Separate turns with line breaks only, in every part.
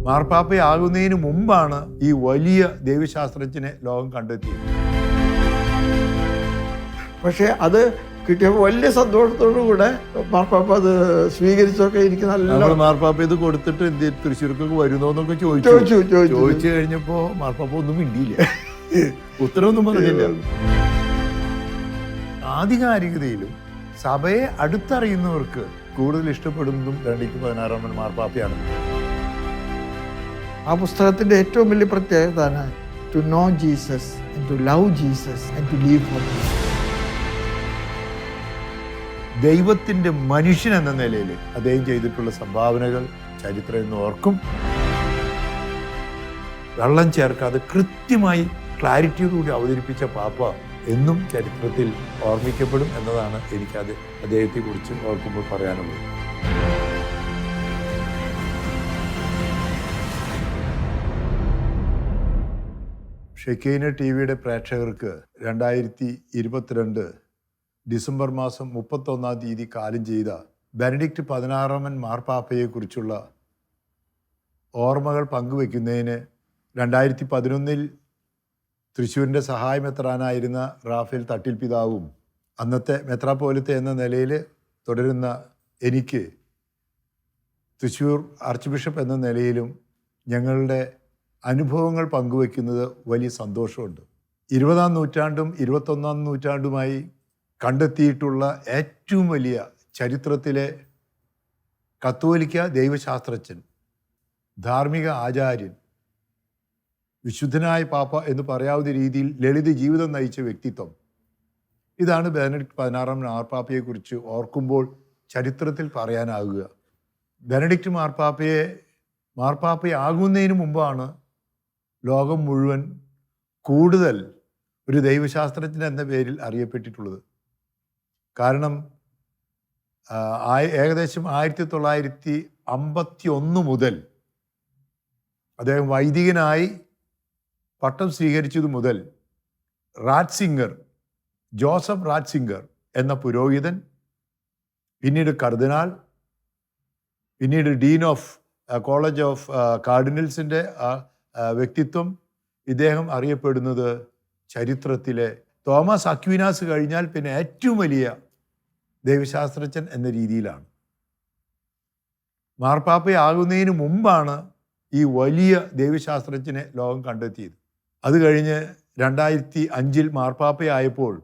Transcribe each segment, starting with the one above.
മാർപ്പാപ്പയാകുന്നതിന് മുമ്പാണ് ഈ വലിയ ദൈവശാസ്ത്രജ്ഞനെ ലോകം കണ്ടെത്തിയത്.
പക്ഷെ അത് കിട്ടിയപ്പോൾ വലിയ സന്തോഷത്തോടു കൂടെ മാർപ്പാപ്പ അത് സ്വീകരിച്ചൊക്കെ എനിക്ക് നല്ല.
മാർപ്പാപ്പ ഇത് കൊടുത്തിട്ട് എന്ത് തൃശ്ശൂർക്കൊക്കെ വരുന്നോന്നൊക്കെ ചോദിച്ചു കഴിഞ്ഞപ്പോ മാർപ്പാപ്പ ഒന്നും മിണ്ടിയില്ല, ഉത്തരവൊന്നും പറഞ്ഞില്ല. ആധികാരികതയിലും സഭയെ അടുത്തറിയുന്നവർക്ക് കൂടുതൽ ഇഷ്ടപ്പെടുന്നതും ബെനഡിക്ട് 16 മാർപ്പാപ്പയാണ്.
ആ പുസ്തകത്തിന്റെ ഏറ്റവും വലിയ പ്രത്യേകത to know Jesus and to love Jesus and to leave for Jesus.
ദൈവത്തിന്റെ മനുഷ്യൻ എന്ന നിലയിൽ അദ്ദേഹം ചെയ്തിട്ടുള്ള സംഭാവനകൾ ചരിത്രം എന്ന് ഓർക്കും. വെള്ളം ചേർക്കാതെ കൃത്യമായി ക്ലാരിറ്റിയോടുകൂടി അവതരിപ്പിച്ച പാപ്പ എന്നും ചരിത്രത്തിൽ ഓർമ്മിക്കപ്പെടും എന്നതാണ് എനിക്കത് അദ്ദേഹത്തെക്കുറിച്ച് ഓർക്കുമ്പോൾ പറയാനുള്ളത്. ഷെക്കൈന TV-യുടെ പ്രേക്ഷകർക്ക് 2022 ഡിസംബർ മാസം 31-ാം തീയതി കാലം ചെയ്ത ബെനഡിക്ട് 16 മാർപ്പാപ്പയെക്കുറിച്ചുള്ള ഓർമ്മകൾ പങ്കുവെക്കുന്നതിന് 2011 തൃശ്ശൂരിൻ്റെ സഹായ മെത്രാനായിരുന്ന റാഫേൽ തട്ടിൽ പിതാവും അന്നത്തെ മെത്രാപ്പോലിത്ത എന്ന നിലയിൽ തുടരുന്ന എനിക്ക് തൃശ്ശൂർ ആർച്ച് ബിഷപ്പ് എന്ന നിലയിലും ഞങ്ങളുടെ അനുഭവങ്ങൾ പങ്കുവെക്കുന്നത് വലിയ സന്തോഷമുണ്ട്. 20-ാം നൂറ്റാണ്ടും 21-ാം നൂറ്റാണ്ടുമായി കണ്ടെത്തിയിട്ടുള്ള ഏറ്റവും വലിയ ചരിത്രത്തിലെ കത്തോലിക്ക ദൈവശാസ്ത്രജ്ഞൻ, ധാർമ്മിക ആചാര്യൻ, വിശുദ്ധനായ പാപ്പ എന്ന് പറയാവുന്ന രീതിയിൽ ലളിത ജീവിതം നയിച്ച വ്യക്തിത്വം, ഇതാണ് ബെനഡിക്ട് 16 മാർപ്പാപ്പയെക്കുറിച്ച് ഓർക്കുമ്പോൾ ചരിത്രത്തിൽ പറയാനാകുക. ബെനഡിക്ട് മാർപ്പാപ്പയാകുന്നതിന് മുമ്പാണ് ലോകം മുഴുവൻ കൂടുതൽ ഒരു ദൈവശാസ്ത്രജ്ഞൻ എന്ന പേരിൽ അറിയപ്പെട്ടിട്ടുള്ളത്. കാരണം ഏകദേശം 1951 മുതൽ അദ്ദേഹം വൈദികനായി പട്ടം സ്വീകരിച്ചതു മുതൽ ജോസഫ് റാറ്റ്സിംഗർ എന്ന പുരോഹിതൻ, പിന്നീട് കർദിനാൾ, പിന്നീട് ഡീൻ ഓഫ് കോളേജ് ഓഫ് കാർഡിനൽസിൻ്റെ വ്യക്തിത്വം, ഇദ്ദേഹം അറിയപ്പെടുന്നത് ചരിത്രത്തിലെ തോമസ് അക്വീനാസ് കഴിഞ്ഞാൽ പിന്നെ ഏറ്റവും വലിയ ദൈവശാസ്ത്രജ്ഞൻ എന്ന രീതിയിലാണ്. മാർപ്പാപ്പയാകുന്നതിന് മുമ്പാണ് ഈ വലിയ ദൈവശാസ്ത്രജ്ഞനെ ലോകം കണ്ടെത്തിയത്. അത് കഴിഞ്ഞ് 2005 മാർപ്പാപ്പയായപ്പോൾ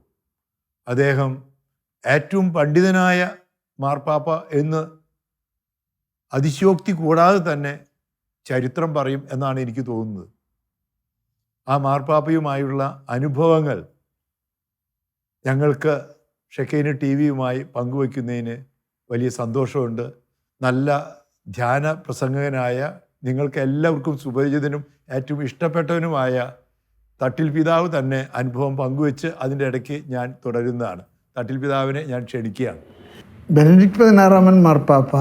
അദ്ദേഹം ഏറ്റവും പണ്ഡിതനായ മാർപ്പാപ്പ എന്ന് അതിശയോക്തി കൂടാതെ തന്നെ ചരിത്രം പറയും എന്നാണ് എനിക്ക് തോന്നുന്നത്. ആ മാർപ്പാപ്പയുമായുള്ള അനുഭവങ്ങൾ ഞങ്ങൾക്ക് ഷെക്കൈന TV-യുമായി പങ്കുവയ്ക്കുന്നതിന് വലിയ സന്തോഷമുണ്ട്. നല്ല ധ്യാന പ്രസംഗകനായ, നിങ്ങൾക്ക് എല്ലാവർക്കും സുപരിചിതനും ഏറ്റവും ഇഷ്ടപ്പെട്ടവനുമായ തട്ടിൽ പിതാവ് തന്നെ അനുഭവം പങ്കുവെച്ച് അതിൻ്റെ ഇടയ്ക്ക് ഞാൻ തുടരുന്നതാണ്. തട്ടിൽ പിതാവിനെ ഞാൻ ക്ഷണിക്കുകയാണ്.
ബെനഡിക്ട് 16 മാർപ്പാപ്പ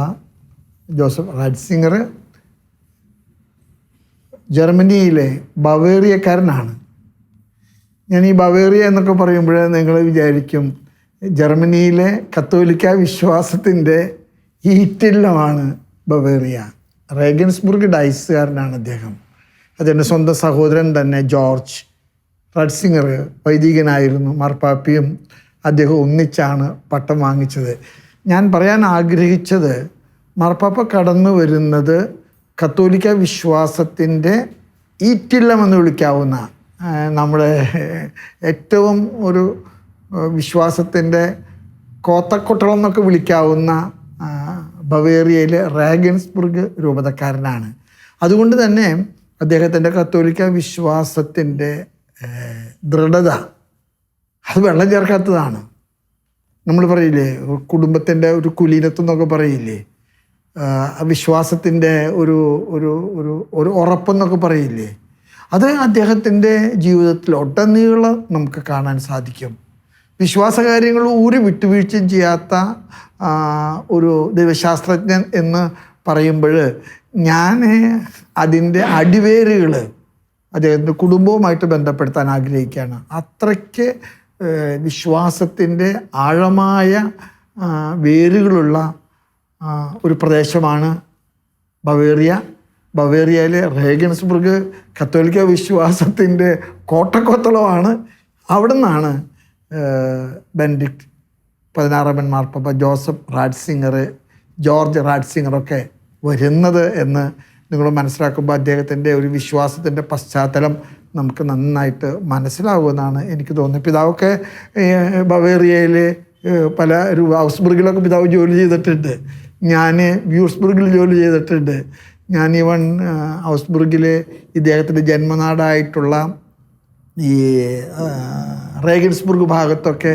ജോസഫ് റാറ്റ്സിംഗർ ജർമ്മനിയിലെ ബവേറിയക്കാരനാണ്. ഞാൻ ഈ ബവേറിയ എന്നൊക്കെ പറയുമ്പോൾ നിങ്ങൾ വിചാരിക്കും ജർമ്മനിയിലെ കത്തോലിക്ക വിശ്വാസത്തിൻ്റെ ഈറ്റില്ലമാണ് ബവേറിയ. റേഗൻസ്ബുർഗ് ഡൈസുകാരനാണ് അദ്ദേഹം. അദ്ദേഹത്തിൻ്റെ സ്വന്തം സഹോദരൻ തന്നെ ജോർജ് റാറ്റ്സിംഗർ വൈദികനായിരുന്നു. മാർപ്പാപ്പയും അദ്ദേഹം ഒന്നിച്ചാണ് പട്ടം വാങ്ങിച്ചത്. ഞാൻ പറയാൻ ആഗ്രഹിച്ചത്, മാർപ്പാപ്പ കടന്നു വരുന്നത് കത്തോലിക്ക വിശ്വാസത്തിൻ്റെ ഈറ്റില്ലമെന്ന് വിളിക്കാവുന്ന, നമ്മുടെ ഏറ്റവും ഒരു വിശ്വാസത്തിൻ്റെ കോത്തക്കൊട്ടളം എന്നൊക്കെ വിളിക്കാവുന്ന ബവേറിയയിലെ റേഗൻസ്ബുർഗ് രൂപതക്കാരനാണ്. അതുകൊണ്ട് തന്നെ അദ്ദേഹത്തിൻ്റെ കത്തോലിക്ക വിശ്വാസത്തിൻ്റെ ദൃഢത അത് വെള്ളം ചേർക്കാത്തതാണ്. നമ്മൾ പറയില്ലേ, കുടുംബത്തിൻ്റെ ഒരു കുലീനത്വം എന്നൊക്കെ പറയില്ലേ, വിശ്വാസത്തിൻ്റെ ഒരു ഒരു ഒരു ഒരു ഉറപ്പെന്നൊക്കെ പറയില്ലേ, അത് അദ്ദേഹത്തിൻ്റെ ജീവിതത്തിൽ ഒട്ടനീളം നമുക്ക് കാണാൻ സാധിക്കും. വിശ്വാസകാര്യങ്ങൾ ഒരു വിട്ടുവീഴ്ചയും ചെയ്യാത്ത ഒരു ദൈവശാസ്ത്രജ്ഞൻ എന്ന് പറയുമ്പോൾ ഞാൻ അതിൻ്റെ അടിവേരുകൾ അദ്ദേഹത്തിൻ്റെ കുടുംബവുമായിട്ട് ബന്ധപ്പെടുത്താൻ ആഗ്രഹിക്കുകയാണ്. അത്രയ്ക്ക് വിശ്വാസത്തിൻ്റെ ആഴമായ വേരുകളുള്ള ഒരു പ്രദേശമാണ് ബവേറിയ. ബവേറിയയിലെ റേഗൻസ്ബർഗ് കത്തോലിക്ക വിശ്വാസത്തിൻ്റെ കോട്ടക്കൊത്തളമാണ്. അവിടെ നിന്നാണ് ബെനഡിക്ട് 16 മാർപ്പാപ്പ ജോസഫ് റാറ്റ്സിംഗർ, ജോർജ് റാറ്റ്സിംഗറൊക്കെ വരുന്നത് എന്ന് നിങ്ങൾ മനസ്സിലാക്കുമ്പോൾ അദ്ദേഹത്തിൻ്റെ ഒരു വിശ്വാസത്തിൻ്റെ പശ്ചാത്തലം നമുക്ക് നന്നായിട്ട് മനസ്സിലാവുമെന്നാണ് എനിക്ക് തോന്നുന്നത്. പിതാവൊക്കെ ബവേറിയയിൽ പല ഔസ്ബർഗിലൊക്കെ പിതാവ് ജോലി ചെയ്തിട്ടുണ്ട്. ഞാൻ വ്യൂസ്ബർഗിൽ ജോലി ചെയ്തിട്ടുണ്ട്. ഞാൻ ഈവൻ ഔസ്ബർഗിൽ ഇദ്ദേഹത്തിൻ്റെ ജന്മനാടായിട്ടുള്ള ഈ റേഗൻസ്ബർഗ് ഭാഗത്തൊക്കെ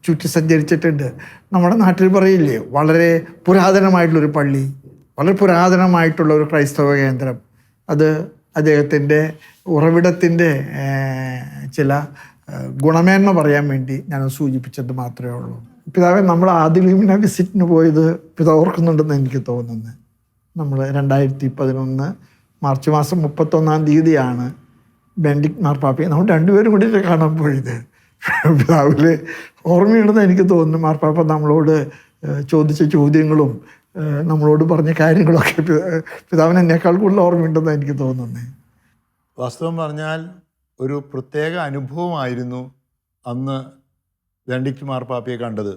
ചുറ്റി സഞ്ചരിച്ചിട്ടുണ്ട്. നമ്മുടെ നാട്ടിൽ പറയില്ലേ, വളരെ പുരാതനമായിട്ടുള്ളൊരു പള്ളി, വളരെ പുരാതനമായിട്ടുള്ള ഒരു ക്രൈസ്തവ കേന്ദ്രം. അത് അദ്ദേഹത്തിൻ്റെ ഉറവിടത്തിൻ്റെ ചില ഗുണമേന്മ പറയാൻ വേണ്ടി ഞാൻ സൂചിപ്പിച്ചത് മാത്രമേ ഉള്ളൂ. പിതാവെ, നമ്മൾ ആദിലൂമിന വിസിറ്റിന് പോയത് പിതാവ് ഓർക്കുന്നുണ്ടെന്ന് എനിക്ക് തോന്നുന്നത്. നമ്മൾ 2011 മാർച്ച് മാസം 31 ബെനഡിക്ട് മാർപ്പാപ്പയെ നമ്മൾ രണ്ടുപേരും കൂടിയിട്ട് കാണാൻ പോയത്. പിതാവില് ഓർമ്മയുണ്ടെന്ന് എനിക്ക് തോന്നുന്നു. മാർപ്പാപ്പ നമ്മളോട് ചോദിച്ച ചോദ്യങ്ങളും നമ്മളോട് പറഞ്ഞ കാര്യങ്ങളൊക്കെ പിതാവിന് എന്നേക്കാൾ കൂടുതൽ ഓർമ്മയുണ്ടെന്ന് എനിക്ക് തോന്നുന്നത്.
വാസ്തവം പറഞ്ഞാൽ ഒരു പ്രത്യേക അനുഭവമായിരുന്നു അന്ന് ബെനഡിക്ട് മാർപ്പാപ്പയെ കണ്ടത്.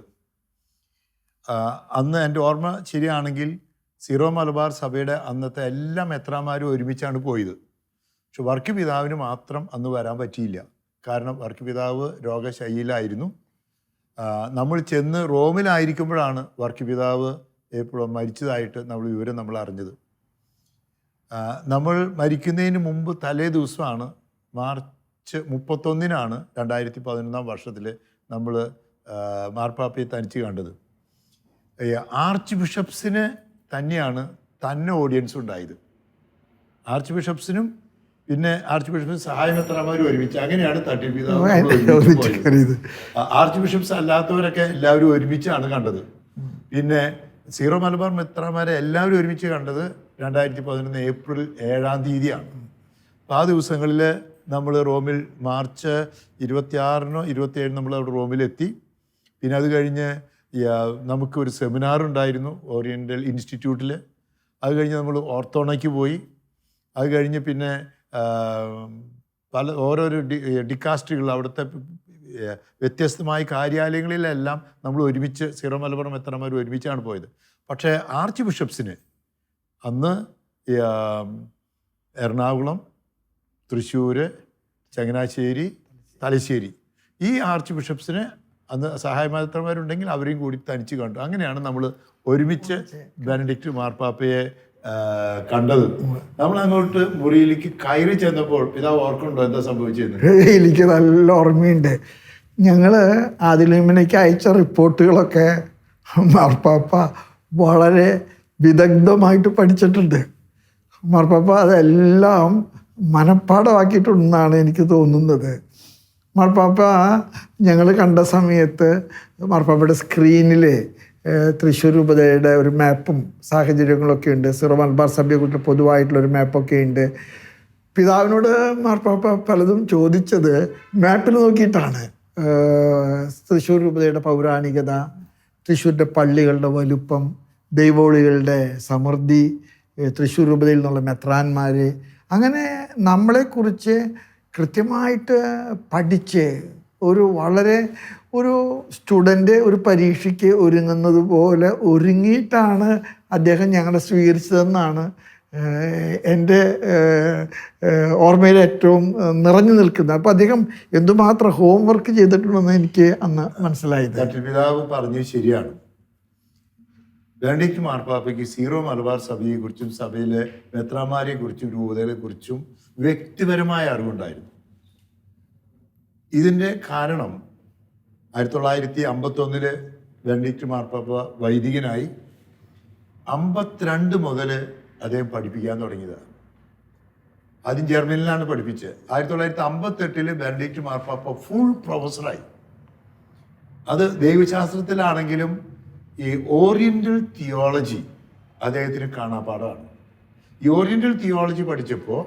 അന്ന് എൻ്റെ ഓർമ്മ ശരിയാണെങ്കിൽ സീറോ മലബാർ സഭയുടെ അന്നത്തെ എല്ലാ മെത്രാന്മാരും ഒരുമിച്ചാണ് പോയത്. പക്ഷെ വർക്കി പിതാവിന് മാത്രം അന്ന് വരാൻ പറ്റിയില്ല. കാരണം വർക്കി പിതാവ് രോഗശയ്യയിലായിരുന്നു. നമ്മൾ ചെന്ന് റോമിലായിരിക്കുമ്പോഴാണ് വർക്കി പിതാവ് എപ്പോഴും മരിച്ചതായിട്ട് നമ്മൾ അറിഞ്ഞത്. നമ്മൾ മരിക്കുന്നതിന് മുമ്പ് തലേ ദിവസമാണ് മാർച്ച് 31 2011 വർഷത്തിൽ നമ്മൾ മാർപ്പാപ്പയെ തനിച്ച് കണ്ടത്. ആർച്ച് ബിഷപ്സിന് തന്നെയാണ് ഓഡിയൻസ് ഉണ്ടായത്. ആർച്ച് ബിഷപ്സിനും പിന്നെ ആർച്ച് ബിഷപ്സിന് സഹായമെത്രാന്മാരും ഒരുമിച്ച്, അങ്ങനെയാണ് തട്ടിപ്പിതാവ്. ആർച്ച് ബിഷപ്സ് അല്ലാത്തവരൊക്കെ എല്ലാവരും ഒരുമിച്ചാണ് കണ്ടത്. പിന്നെ സീറോ മലബാർ മെത്രാന്മാരെ എല്ലാവരും ഒരുമിച്ച് കണ്ടത് 2011 ഏപ്രിൽ 7 അപ്പോൾ ആ ദിവസങ്ങളിൽ നമ്മൾ റോമിൽ മാർച്ച് 26 27 നമ്മൾ അവിടെ റോമിലെത്തി. പിന്നെ അത് കഴിഞ്ഞ് നമുക്കൊരു സെമിനാർ ഉണ്ടായിരുന്നു ഓറിയൻ്റൽ ഇൻസ്റ്റിറ്റ്യൂട്ടിൽ. അത് കഴിഞ്ഞ് നമ്മൾ ഓർത്തോണയ്ക്ക് പോയി. അത് കഴിഞ്ഞ് പിന്നെ ഓരോരോ ഡിക്കാസ്ട്രികൾ, അവിടുത്തെ വ്യത്യസ്തമായ കാര്യാലയങ്ങളിലെല്ലാം നമ്മൾ ഒരുമിച്ച് സീറോ മലബാർ മെത്രാന്മാർ ഒരുമിച്ചാണ് പോയത്. പക്ഷേ ആർച്ച് ബിഷപ്സിന് അന്ന് എറണാകുളം, തൃശ്ശൂർ, ചങ്ങനാശ്ശേരി, തലശ്ശേരി ഈ ആർച്ച് ബിഷപ്സിന് അന്ന് സഹായമെത്രാന്മാരുണ്ടെങ്കിൽ അവരെയും കൂടി തനിച്ച് കണ്ടു. അങ്ങനെയാണ് നമ്മൾ ഒരുമിച്ച് ബെനഡിക്ട് മാർപ്പാപ്പയെ കണ്ടത്. നമ്മൾ അങ്ങോട്ട് മുറിയിലേക്ക് കയറി ചെന്നപ്പോൾ പിതാവ് ഓർക്കുന്നുണ്ടോ എന്താ സംഭവിച്ചത്?
എനിക്ക് നല്ല ഓർമ്മയുണ്ട്. ഞങ്ങൾ ആദിലൂമിനയ്ക്ക് അയച്ച റിപ്പോർട്ടുകളൊക്കെ മാർപ്പാപ്പ വളരെ വിദഗ്ധമായിട്ട് പഠിച്ചിട്ടുണ്ട്. മാർപ്പാപ്പ അതെല്ലാം മനഃപ്പാടമാക്കിയിട്ടുണ്ടെന്നാണ് എനിക്ക് തോന്നുന്നത്. മാർപ്പാപ്പ ഞങ്ങൾ കണ്ട സമയത്ത് മാർപ്പാപ്പയുടെ സ്ക്രീനിൽ തൃശ്ശൂർ രൂപതയുടെ ഒരു മാപ്പും സാഹചര്യങ്ങളൊക്കെ ഉണ്ട്. സീറോ മലബാർ സഭയെക്കുറിച്ച് പൊതുവായിട്ടുള്ളൊരു മാപ്പൊക്കെ ഉണ്ട്. പിതാവിനോട് മാർപ്പാപ്പ പലതും ചോദിച്ചത് മാപ്പിൽ നോക്കിയിട്ടാണ്. തൃശ്ശൂർ രൂപതയുടെ പൗരാണികത, തൃശ്ശൂരിൻ്റെ പള്ളികളുടെ വലുപ്പം, ദൈവോളികളുടെ സമൃദ്ധി, തൃശ്ശൂർ രൂപതയിൽ നിന്നുള്ള മെത്രാന്മാർ, അങ്ങനെ നമ്മളെക്കുറിച്ച് കൃത്യമായിട്ട് പഠിച്ച് ഒരു സ്റ്റുഡൻ്റ് ഒരു പരീക്ഷയ്ക്ക് ഒരുങ്ങുന്നത് പോലെ ഒരുങ്ങിയിട്ടാണ് അദ്ദേഹം ഞങ്ങളെ സ്വീകരിച്ചതെന്നാണ് എൻ്റെ ഓർമ്മയിൽ ഏറ്റവും നിറഞ്ഞു നിൽക്കുന്നത്. അപ്പോൾ അദ്ദേഹം എന്തുമാത്രം ഹോംവർക്ക് ചെയ്തിട്ടുണ്ടെന്ന് എനിക്ക് അന്ന് മനസ്സിലായത്.
പിതാവ് പറഞ്ഞത് ശരിയാണ്. ബെനഡിക്ട് മാർപ്പാപ്പയ്ക്ക് സീറോ മലബാർ സഭയെക്കുറിച്ചും സഭയിലെ മെത്രാന്മാരെക്കുറിച്ചും രൂപതകളെക്കുറിച്ചും വ്യക്തിപരമായ അറിവുണ്ടായിരുന്നു. ഇതിൻ്റെ കാരണം 1951 ബെനഡിക്ട് മാർപ്പാപ്പ വൈദികനായി 52 മുതൽ അദ്ദേഹം പഠിപ്പിക്കാൻ തുടങ്ങിയതാണ്. ആദ്യം ജർമ്മനിയിലാണ് പഠിപ്പിച്ചത്. 1958 ബെനഡിക്ട് മാർപ്പാപ്പ ഫുൾ പ്രൊഫസറായി. അത് ദൈവശാസ്ത്രത്തിലാണെങ്കിലും ഈ ഓറിയൻ്റൽ തിയോളജി അദ്ദേഹത്തിന് കാണാപ്പാടാണ്. ഈ ഓറിയൻ്റൽ തിയോളജി പഠിച്ചപ്പോൾ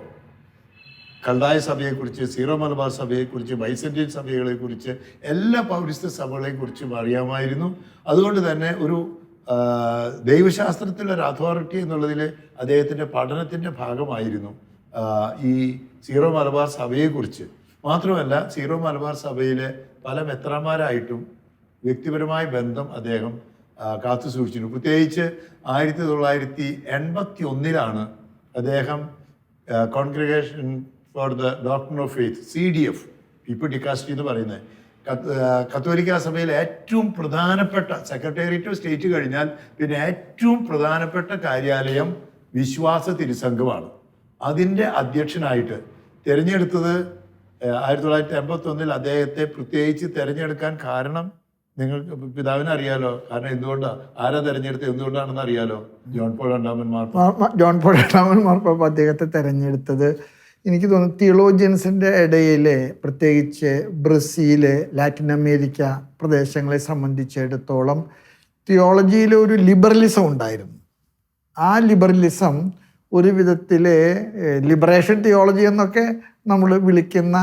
കൽദായ സഭയെക്കുറിച്ച്, സീറോ മലബാർ സഭയെക്കുറിച്ച്, ബൈസന്റൈൻ സഭകളെക്കുറിച്ച്, എല്ലാ പൗരസ്ത്യ സഭകളെക്കുറിച്ചും അറിയാമായിരുന്നു. അതുകൊണ്ട് തന്നെ ഒരു ദൈവശാസ്ത്രത്തിലൊരു അതോറിറ്റി എന്നുള്ളതിൽ അദ്ദേഹത്തിൻ്റെ പഠനത്തിൻ്റെ ഭാഗമായിരുന്നു ഈ സീറോ മലബാർ സഭയെക്കുറിച്ച്. മാത്രമല്ല സീറോ മലബാർ സഭയിലെ പല മെത്രാന്മാരായിട്ടും വ്യക്തിപരമായ ബന്ധം അദ്ദേഹം കാത്തു സൂക്ഷിച്ചിരുന്നു. പ്രത്യേകിച്ച് 1981 അദ്ദേഹം congregation for the doctor of faith CDF people ഡിക്കാസ്റ്റി എന്ന് പറയുന്നത് കത്തോലിക്ക സഭയിലെ ഏറ്റവും പ്രധാനപ്പെട്ട സെക്രട്ടേറിയറ്റ് ഓഫ് സ്റ്റേറ്റ് കഴിഞ്ഞാൽ പിന്നെ ഏറ്റവും പ്രധാനപ്പെട്ട കാര്യാലയം വിശ്വാസ തിരുസംഘമാണ്. അതിൻ്റെ അധ്യക്ഷനായിട്ട് തിരഞ്ഞെടുത്തത് 1981 അദ്ദേഹത്തെ പ്രത്യേകിച്ച് തിരഞ്ഞെടുക്കാൻ കാരണം നിങ്ങൾക്ക് പിതാവിനെ അറിയാലോ. കാരണം എന്തുകൊണ്ടാണ്, ആരാ തിരഞ്ഞെടുത്തത്, എന്തുകൊണ്ടാണെന്ന് അറിയാലോ. ജോൺ പോൾ രണ്ടാമൻ
മാർപ്പാപ്പ അദ്ദേഹത്തെ തിരഞ്ഞെടുത്തത് എനിക്ക് തോന്നുന്നു തിയോളജിയൻസിൻ്റെ ഇടയിൽ, പ്രത്യേകിച്ച് ബ്രസീല്, ലാറ്റിൻ അമേരിക്ക പ്രദേശങ്ങളെ സംബന്ധിച്ചിടത്തോളം തിയോളജിയിൽ ഒരു ലിബറലിസം ഉണ്ടായിരുന്നു. ആ ലിബറലിസം ഒരു വിധത്തിൽ ലിബറേഷൻ തിയോളജി എന്നൊക്കെ നമ്മൾ വിളിക്കുന്ന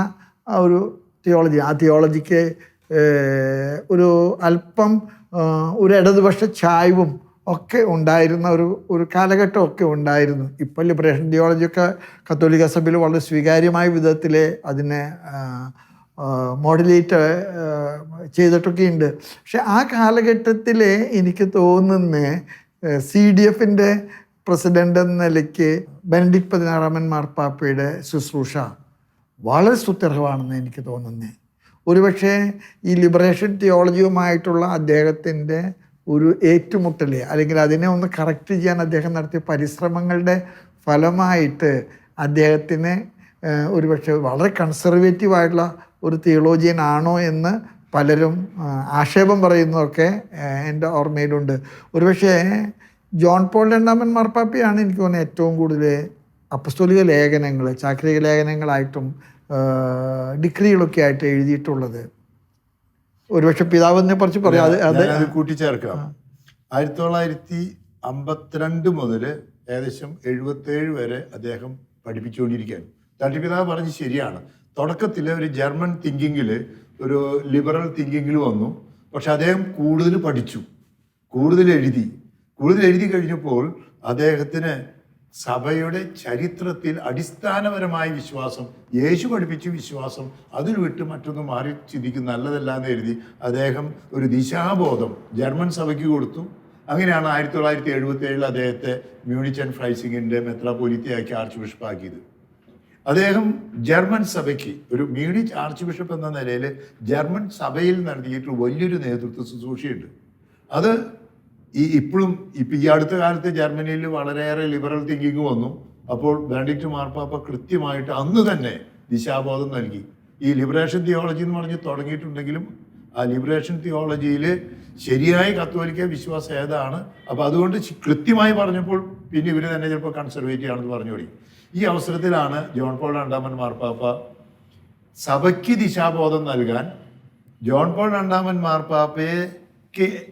ഒരു തിയോളജി, ആ തിയോളജിക്ക് ഒരു അല്പം ഒരു ഇടതുപക്ഷ ചായ്വും ഒക്കെ ഉണ്ടായിരുന്ന ഒരു കാലഘട്ടമൊക്കെ ഉണ്ടായിരുന്നു. ഇപ്പോൾ ലിബറേഷൻ തിയോളജിയൊക്കെ കത്തോലിക്ക സഭയിൽ വളരെ സ്വീകാര്യമായ വിധത്തിൽ അതിനെ മോഡുലേറ്റ് ചെയ്തിട്ടൊക്കെ ഉണ്ട്. പക്ഷെ ആ കാലഘട്ടത്തിൽ എനിക്ക് തോന്നുന്ന CDFൻ്റെ പ്രസിഡൻ്റ് എന്ന നിലയ്ക്ക് ബെനഡിക്ട് 16 മാർപ്പാപ്പയുടെ ശുശ്രൂഷ വളരെ സുത്യർഹമാണെന്ന് എനിക്ക് തോന്നുന്നത്. ഒരുപക്ഷെ ഈ ലിബറേഷൻ തിയോളജിയുമായിട്ടുള്ള അദ്ദേഹത്തിൻ്റെ ഒരു ഏറ്റുമുട്ടൽ, അല്ലെങ്കിൽ അതിനെ ഒന്ന് കറക്റ്റ് ചെയ്യാൻ അദ്ദേഹം നടത്തിയ പരിശ്രമങ്ങളുടെ ഫലമായിട്ട് അദ്ദേഹത്തിന് ഒരുപക്ഷെ വളരെ കൺസർവേറ്റീവായിട്ടുള്ള ഒരു തിയോളജിയൻ ആണോ എന്ന് പലരും ആക്ഷേപം പറയുന്നതൊക്കെ എൻ്റെ ഓർമ്മയിലുണ്ട്. ഒരുപക്ഷെ ജോൺ പോൾ രണ്ടാമൻ മാർപ്പാപ്പയാണ് എനിക്ക് തോന്നുന്നത് ഏറ്റവും കൂടുതൽ അപ്പസ്തോലിക ലേഖനങ്ങൾ, ചാക്രിക ലേഖനങ്ങളായിട്ടും ഡിഗ്രികളൊക്കെ ആയിട്ട് എഴുതിയിട്ടുള്ളത്. ഒരുപക്ഷെ പിതാവിനെ കുറിച്ച് പറയാം.
അത് കൂട്ടിച്ചേർക്കാം. 1952 മുതൽ ഏകദേശം 77 വരെ അദ്ദേഹം പഠിപ്പിച്ചുകൊണ്ടിരിക്കുകയാണ്. തട്ടിപ്പിതാവ് പറഞ്ഞ് ശരിയാണ്. തുടക്കത്തിൽ ഒരു ജർമ്മൻ തിങ്കിങ്ങിൽ, ഒരു ലിബറൽ തിങ്കിങ്ങിൽ വന്നു. പക്ഷെ അദ്ദേഹം കൂടുതൽ പഠിച്ചു, കൂടുതൽ എഴുതി കഴിഞ്ഞപ്പോൾ അദ്ദേഹത്തിന് സഭയുടെ ചരിത്രത്തിൽ അടിസ്ഥാനപരമായ വിശ്വാസം, യേശു പഠിപ്പിച്ച വിശ്വാസം, അതിൽ വിട്ട് മറ്റൊന്ന് മാറി ചിന്തിക്കുന്ന നല്ലതല്ല എന്ന് എഴുതി അദ്ദേഹം ഒരു ദിശാബോധം ജർമ്മൻ സഭയ്ക്ക് കൊടുത്തു. അങ്ങനെയാണ് 1977 അദ്ദേഹത്തെ മ്യൂണിച്ച് ആൻഡ് ഫ്രൈസിങ്ങിൻ്റെ മെത്രാപ്പൊലീത്തയാക്കി ആർച്ച് ബിഷപ്പാക്കിയത്. അദ്ദേഹം ജർമ്മൻ സഭയ്ക്ക് ഒരു മ്യൂണിച്ച് ആർച്ച് ബിഷപ്പ് എന്ന നിലയിൽ ജർമ്മൻ സഭയിൽ നടത്തിയിട്ട് വലിയൊരു നേതൃത്വ ശുശ്രൂഷയുണ്ട്. അത് ഇപ്പോഴും ഈ അടുത്ത കാലത്ത് ജർമ്മനിയിൽ വളരെയേറെ ലിബറൽ തിങ്കിങ് വന്നു. അപ്പോൾ ബെനഡിക്ട് മാർപ്പാപ്പ കൃത്യമായിട്ട് അന്ന് തന്നെ ദിശാബോധം നൽകി. ഈ ലിബറേഷൻ തിയോളജി എന്ന് പറഞ്ഞ് തുടങ്ങിയിട്ടുണ്ടെങ്കിലും ആ ലിബറേഷൻ തിയോളജിയിൽ ശരിയായ കത്തോലിക്ക വിശ്വാസം ഏതാണ്, അപ്പോൾ അതുകൊണ്ട് കൃത്യമായി പറഞ്ഞപ്പോൾ പിന്നെ ഇവർ തന്നെ ചിലപ്പോൾ കൺസർവേറ്റീവ് ആണെന്ന് പറഞ്ഞു തുടങ്ങി. ഈ അവസരത്തിലാണ് ജോൺ പോൾ രണ്ടാമൻ മാർപ്പാപ്പ സഭയ്ക്ക് ദിശാബോധം നൽകാൻ, ജോൺ പോൾ രണ്ടാമൻ മാർപ്പാപ്പയെ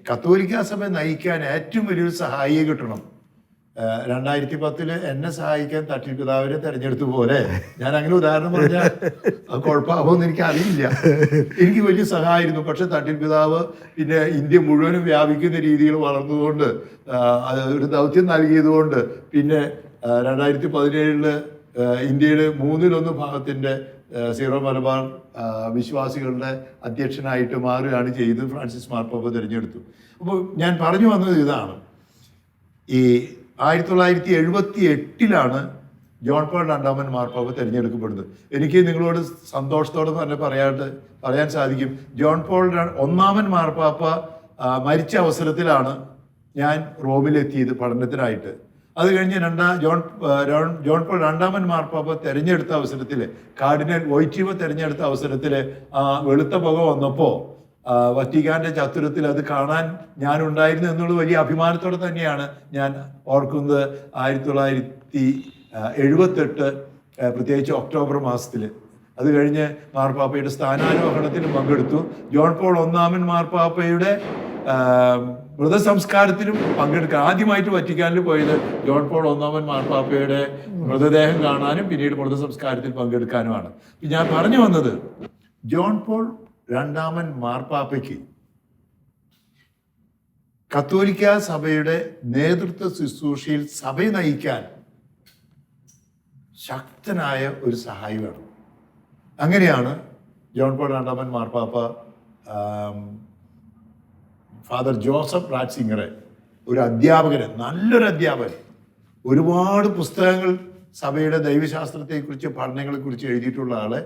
കത്തോലിക്ക സഭ നയിക്കാൻ ഏറ്റവും വലിയൊരു സഹായിയെ കിട്ടണം. 2010 എന്നെ സഹായിക്കാൻ തട്ടിൽ പിതാവിനെ തെരഞ്ഞെടുത്തു പോലെ, ഞാൻ അങ്ങനെ ഉദാഹരണം പറഞ്ഞാൽ അത് കുഴപ്പമാകുമെന്ന് എനിക്ക് അറിയില്ല. എനിക്ക് വലിയ സഹായമായിരുന്നു. പക്ഷെ തട്ടിൽ പിതാവ് പിന്നെ ഇന്ത്യ മുഴുവനും വ്യാപിക്കുന്ന രീതിയിൽ വളർന്നതുകൊണ്ട്, ഒരു ദൗത്യം നൽകിയതുകൊണ്ട്, പിന്നെ 2017 ഇന്ത്യയുടെ 1/3 ഭാഗത്തിൻ്റെ സീറോ മലബാർ വിശ്വാസികളുടെ അധ്യക്ഷനായിട്ട് മാറുകയാണ് ചെയ്ത് ഫ്രാൻസിസ് മാർപ്പാപ്പ തിരഞ്ഞെടുത്തു. അപ്പോൾ ഞാൻ പറഞ്ഞു വന്നത് ഇതാണ്. ഈ 1978 ജോൺ പോൾ രണ്ടാമൻ മാർപ്പാപ്പ തിരഞ്ഞെടുക്കപ്പെടുന്നത്. എനിക്ക് നിങ്ങളോട് സന്തോഷത്തോടെ തന്നെ പറയാൻ സാധിക്കും, ജോൺ പോൾ 1 മാർപ്പാപ്പ മരിച്ച അവസരത്തിലാണ് ഞാൻ റോമിലെത്തിയത് പഠനത്തിനായിട്ട്. അത് കഴിഞ്ഞ് ജോൺ പോൾ രണ്ടാമൻ മാർപ്പാപ്പ തെരഞ്ഞെടുത്ത അവസരത്തിൽ, കാർഡിനൽ വോയ്റ്റീവ തെരഞ്ഞെടുത്ത അവസരത്തിൽ വെളുത്ത പുക വന്നപ്പോൾ വത്തിക്കാന്റെ ചത്തുരത്തിൽ അത് കാണാൻ ഞാനുണ്ടായിരുന്നു എന്നുള്ള വലിയ അഭിമാനത്തോടെ തന്നെയാണ് ഞാൻ ഓർക്കുന്നത്. 1978 പ്രത്യേകിച്ച് ഒക്ടോബർ മാസത്തിൽ. അത് കഴിഞ്ഞ് മാർപ്പാപ്പയുടെ സ്ഥാനാരോഹണത്തിലും പങ്കെടുത്തു. ജോൺ പോൾ 1 മാർപ്പാപ്പയുടെ മൃതസംസ്കാരത്തിലും പങ്കെടുക്കുക. ആദ്യമായിട്ട് വത്തിക്കാനിൽ പോയത് ജോൺ പോൾ 1 മാർപ്പാപ്പയുടെ മൃതദേഹം കാണാനും പിന്നീട് മൃതസംസ്കാരത്തിൽ പങ്കെടുക്കാനുമാണ്. ഞാൻ പറഞ്ഞു വന്നത്, ജോൺ പോൾ 2 മാർപ്പാപ്പയ്ക്ക് കത്തോലിക്ക സഭയുടെ നേതൃത്വ ശുശ്രൂഷയിൽ സഭയെ നയിക്കാൻ ശക്തനായ ഒരു സഹായി വേണം. അങ്ങനെയാണ് ജോൺ പോൾ രണ്ടാമൻ മാർപ്പാപ്പ ഫാദർ ജോസഫ് റാറ്റ്സിംഗറെ, ഒരു അധ്യാപകന്, നല്ലൊരു അധ്യാപകൻ, ഒരുപാട് പുസ്തകങ്ങൾ സഭയുടെ ദൈവശാസ്ത്രത്തെക്കുറിച്ച് പഠനങ്ങളെക്കുറിച്ച് എഴുതിയിട്ടുള്ള ആളെ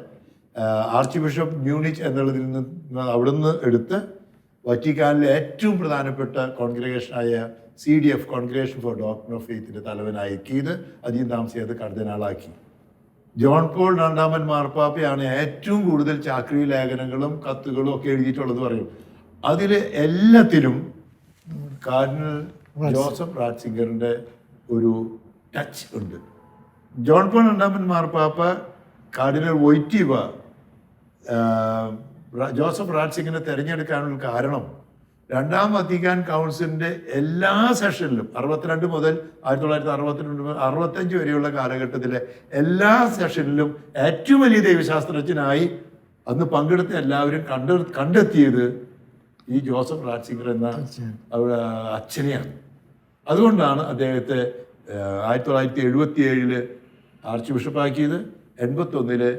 ആർച്ച് ബിഷപ്പ് മ്യൂണിച്ച് എന്നുള്ളതിൽ നിന്ന് അവിടുന്ന് എടുത്ത് വറ്റിക്കാനിലെ ഏറ്റവും പ്രധാനപ്പെട്ട കോൺഗ്രിഗേഷനായ CDF, congregation for doctor of ഫെയ്ത്തിൻ്റെ തലവനാക്കിയത് അധികം താമസിയാതെ കർദിനാളാക്കി. ജോൺ പോൾ രണ്ടാമൻ മാർപ്പാപ്പയാണ് ഏറ്റവും കൂടുതൽ ചാക്രി ലേഖനങ്ങളും കത്തുകളും ഒക്കെ എഴുതിയിട്ടുള്ളത് പറയും. അതിൽ എല്ലാത്തിലും കാർഡിനൽ ജോസഫ് റാറ്റ്സിംഗറിൻ്റെ ഒരു ടച്ച് ഉണ്ട്. ജോൺ പോൾ രണ്ടാമൻ മാർപ്പാപ്പ കാർഡിനൽ വോയ്റ്റീവ ജോസഫ് റാറ്റ്സിംഗിനെ തിരഞ്ഞെടുക്കാനുള്ള കാരണം രണ്ടാം വത്തിക്കാൻ കൗൺസിലിൻ്റെ എല്ലാ സെഷനിലും 62 മുതൽ 1962 65 വരെയുള്ള കാലഘട്ടത്തിലെ എല്ലാ സെഷനിലും ഏറ്റവും വലിയ ദൈവശാസ്ത്രജ്ഞനായി അന്ന് പങ്കെടുത്ത എല്ലാവരും കണ്ടെത്തിയത് ഈ ജോസഫ് റാറ്റ്സിംഗർ എന്ന അച്ഛനെയാണ്. അതുകൊണ്ടാണ് അദ്ദേഹത്തെ 1977 ആർച്ച് ബിഷപ്പാക്കിയത്. 81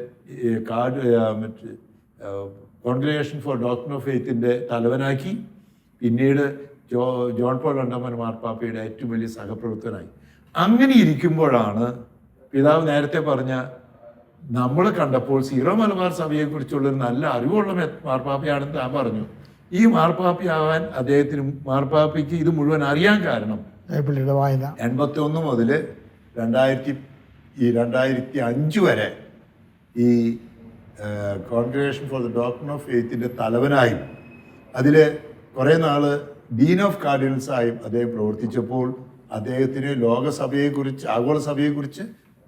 കോൺഗ്രിഗേഷൻ ഫോർ ഡോക്ടർ ഓഫ് ഫെയ്ത്തിൻ്റെ തലവനാക്കി. പിന്നീട് ജോൺ പോൾ രണ്ടാമൻ മാർപ്പാപ്പയുടെ ഏറ്റവും വലിയ സഹപ്രവർത്തകനായി. അങ്ങനെ ഇരിക്കുമ്പോഴാണ് പിതാവ് നേരത്തെ പറഞ്ഞ നമ്മൾ കണ്ടപ്പോൾ സീറോ മലബാർ സഭയെക്കുറിച്ചുള്ളൊരു നല്ല അറിവുള്ള മാർപ്പാപ്പയാണെന്ന് താൻ പറഞ്ഞു. ഈ മാർപ്പാപ്പയാവാൻ മാർപ്പാപ്പയ്ക്ക് ഇത് മുഴുവൻ അറിയാൻ കാരണം 81 മുതൽ 2005 വരെ ഈ congregation for the doctor of ഫെയ്ത്തിൻ്റെ തലവനായും അതിൽ കുറേ നാൾ ഡീൻ ഓഫ് കാർഡിനൽസായും അദ്ദേഹം പ്രവർത്തിച്ചപ്പോൾ അദ്ദേഹത്തിന് ലോകസഭയെക്കുറിച്ച്, ആഗോള സഭയെക്കുറിച്ച്,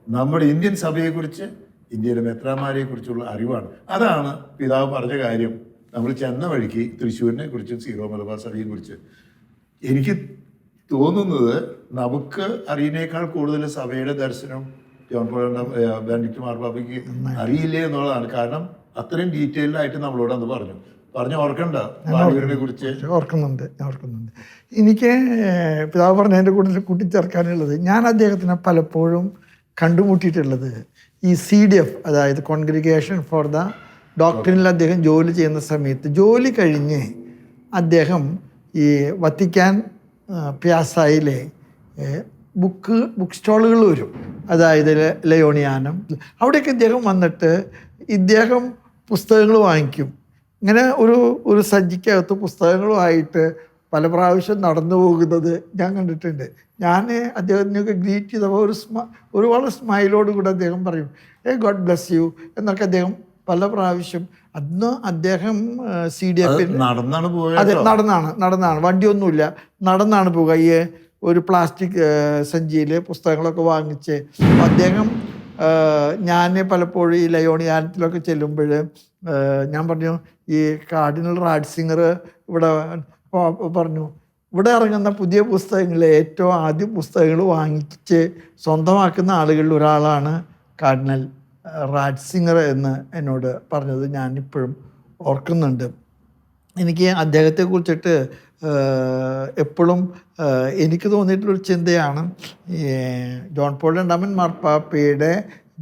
നമ്മുടെ ഇന്ത്യൻ സഭയെക്കുറിച്ച്, ഇന്ത്യയിലെ മെത്രാന്മാരെക്കുറിച്ചുള്ള അറിവാണ്. അതാണ് പിതാവ് പറഞ്ഞ കാര്യം. നമ്മൾ ചെന്ന വഴിക്ക് തൃശ്ശൂരിനെ കുറിച്ചും സീറോ മലബാർ സഭയെക്കുറിച്ച് എനിക്ക് തോന്നുന്നത് നമുക്ക് അറിയുന്നേക്കാൾ കൂടുതൽ സഭയുടെ ദർശനം ജോൺ പോൾ ബെനഡിക്ട് മാർപ്പാപ്പയ്ക്ക് അറിയില്ലേ എന്നുള്ളതാണ്. കാരണം അത്രയും ഡീറ്റെയിൽഡായിട്ട് നമ്മളോട് അത് പറഞ്ഞു ഓർക്കണ്ട ഭാവികരനെ കുറിച്ച്.
ഓർക്കുന്നുണ്ട്. എനിക്ക് പിതാവ് പറഞ്ഞതിൻ്റെ കൂടുതൽ കൂട്ടിച്ചേർക്കാനുള്ളത്, ഞാൻ അദ്ദേഹത്തിനെ പലപ്പോഴും കണ്ടുമുട്ടിയിട്ടുള്ളത് ഈ CDF, അതായത് കോൺഗ്രിഗേഷൻ ഫോർ ദ ഡോക്ടറിനിൽ അദ്ദേഹം ജോലി ചെയ്യുന്ന സമയത്ത്, ജോലി കഴിഞ്ഞ് അദ്ദേഹം ഈ വത്തിക്കാൻ പ്യാസായിലെ ബുക്ക് സ്റ്റോളുകൾ വരും, അതായത് ലയോണിയാനം, അവിടെയൊക്കെ ഇദ്ദേഹം വന്നിട്ട് ഇദ്ദേഹം പുസ്തകങ്ങൾ വാങ്ങിക്കും. ഇങ്ങനെ ഒരു സഞ്ചിക്കകത്ത് പുസ്തകങ്ങളുമായിട്ട് പല പ്രാവശ്യം നടന്നു പോകുന്നത് ഞാൻ കണ്ടിട്ടുണ്ട്. ഞാൻ അദ്ദേഹത്തിനൊക്കെ ഗ്രീറ്റ് ചെയ്തപ്പോൾ ഒരു വളരെ സ്മൈലോട് കൂടെ അദ്ദേഹം പറയും, ഗോഡ് ബ്ലെസ് യു എന്നൊക്കെ അദ്ദേഹം പല പ്രാവശ്യം. അന്ന് അദ്ദേഹം CDF
നടന്നാണ് പോയത്.
അതെ, നടന്നാണ്, വണ്ടിയൊന്നുമില്ല, നടന്നാണ് പോവുക. ഈ ഒരു പ്ലാസ്റ്റിക് സഞ്ചിയിൽ പുസ്തകങ്ങളൊക്കെ വാങ്ങിച്ച് അദ്ദേഹം, ഞാൻ പലപ്പോഴും ഈ ലയോണിയാനത്തിലൊക്കെ ചെല്ലുമ്പോൾ ഞാൻ പറഞ്ഞു, ഈ കാർഡിനൽ റാറ്റ്സിംഗർ ഇവിടെ പറഞ്ഞു, ഇവിടെ ഇറങ്ങുന്ന പുതിയ പുസ്തകങ്ങളിലെ ഏറ്റവും ആദ്യം പുസ്തകങ്ങൾ വാങ്ങിച്ച് സ്വന്തമാക്കുന്ന ആളുകളിൽ ഒരാളാണ് കാർഡിനൽ റാറ്റ്സിംഗർ എന്ന് എന്നോട് പറഞ്ഞത് ഞാനിപ്പോഴും ഓർക്കുന്നുണ്ട്. എനിക്ക് അദ്ദേഹത്തെക്കുറിച്ചിട്ട് എപ്പോഴും എനിക്ക് തോന്നിയിട്ടുള്ളൊരു ചിന്തയാണ്, ജോൺ പോൾ രണ്ടാമൻ മാർപ്പാപ്പയുടെ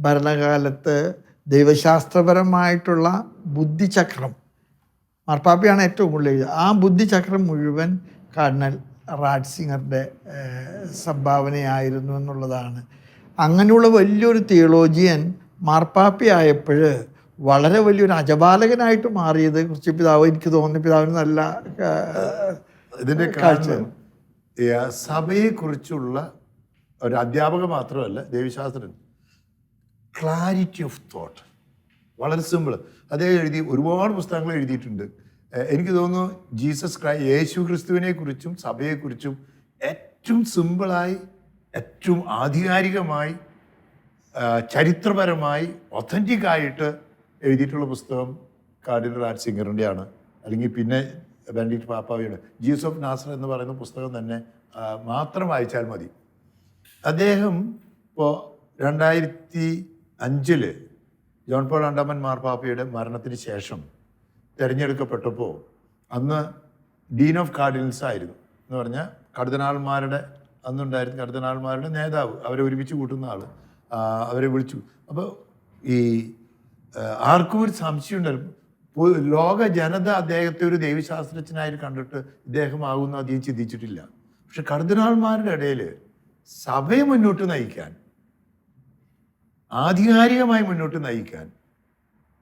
ഭരണകാലത്ത് ദൈവശാസ്ത്രപരമായിട്ടുള്ള ബുദ്ധിചക്രം മാർപ്പാപ്പയാണ് ഏറ്റവും കൂടുതൽ എഴുതുക. ആ ബുദ്ധിചക്രം മുഴുവൻ കാർഡിനൽ റാറ്റ്സിംഗറുടെ സംഭാവനയായിരുന്നു എന്നുള്ളതാണ്. അങ്ങനെയുള്ള വലിയൊരു തിയോളജിയൻ മാർപ്പാപ്പയായപ്പോൾ വളരെ വലിയൊരു അജപാലകനായിട്ട് മാറിയത് കുറിച്ച് എനിക്ക് തോന്നുന്നു പിതാവിന് നല്ല
ഇതിൻ്റെ കാഴ്ച. സഭയെക്കുറിച്ചുള്ള ഒരു അധ്യാപക മാത്രമല്ല, ദൈവശാസ്ത്രൻ, ക്ലാരിറ്റി ഓഫ് തോട്ട് വളരെ സിമ്പിൾ. അദ്ദേഹം ഒരുപാട് പുസ്തകങ്ങൾ എഴുതിയിട്ടുണ്ട്. എനിക്ക് തോന്നുന്നു യേശു ക്രിസ്തുവിനെ കുറിച്ചും സഭയെക്കുറിച്ചും ഏറ്റവും സിമ്പിളായി, ഏറ്റവും ആധികാരികമായി, ചരിത്രപരമായി, ഒത്തൻറ്റിക്കായിട്ട് എഴുതിയിട്ടുള്ള പുസ്തകം കാർഡിനൽ റാറ്റ്സിംഗറിൻ്റെയാണ്. അല്ലെങ്കിൽ പിന്നെ ബെനഡിക്ട് പാപ്പാവയുടെ ജീസസ് ഓഫ് നാസറത്ത് എന്ന് പറയുന്ന പുസ്തകം തന്നെ മാത്രം വായിച്ചാൽ മതി. അദ്ദേഹം ഇപ്പോൾ 2005 ജോൺ പോൾ രണ്ടാമൻ മാർപ്പാപ്പയുടെ മരണത്തിന് ശേഷം തിരഞ്ഞെടുക്കപ്പെട്ടപ്പോൾ അന്ന് ഡീൻ ഓഫ് കാർഡിനൽസ് ആയിരുന്നു. എന്ന് പറഞ്ഞാൽ കർദിനാൾമാരുടെ അന്നുണ്ടായിരുന്ന കർദിനാൾമാരുടെ നേതാവ്, അവരെ ഒരുമിച്ച് കൂട്ടുന്ന ആൾ, അവരെ വിളിച്ചു. അപ്പോൾ ഈ ആർക്കും ഒരു സംശയം ഉണ്ടായിരുന്നു, ലോക ജനത അദ്ദേഹത്തെ ഒരു ദൈവശാസ്ത്രജ്ഞനായിട്ട് കണ്ടിട്ട് ഇദ്ദേഹമാകുന്ന അധികം ചിന്തിച്ചിട്ടില്ല. പക്ഷെ കർദിനാൾമാരുടെ ഇടയിൽ സഭയെ മുന്നോട്ട് നയിക്കാൻ, ആധികാരികമായി മുന്നോട്ട് നയിക്കാൻ,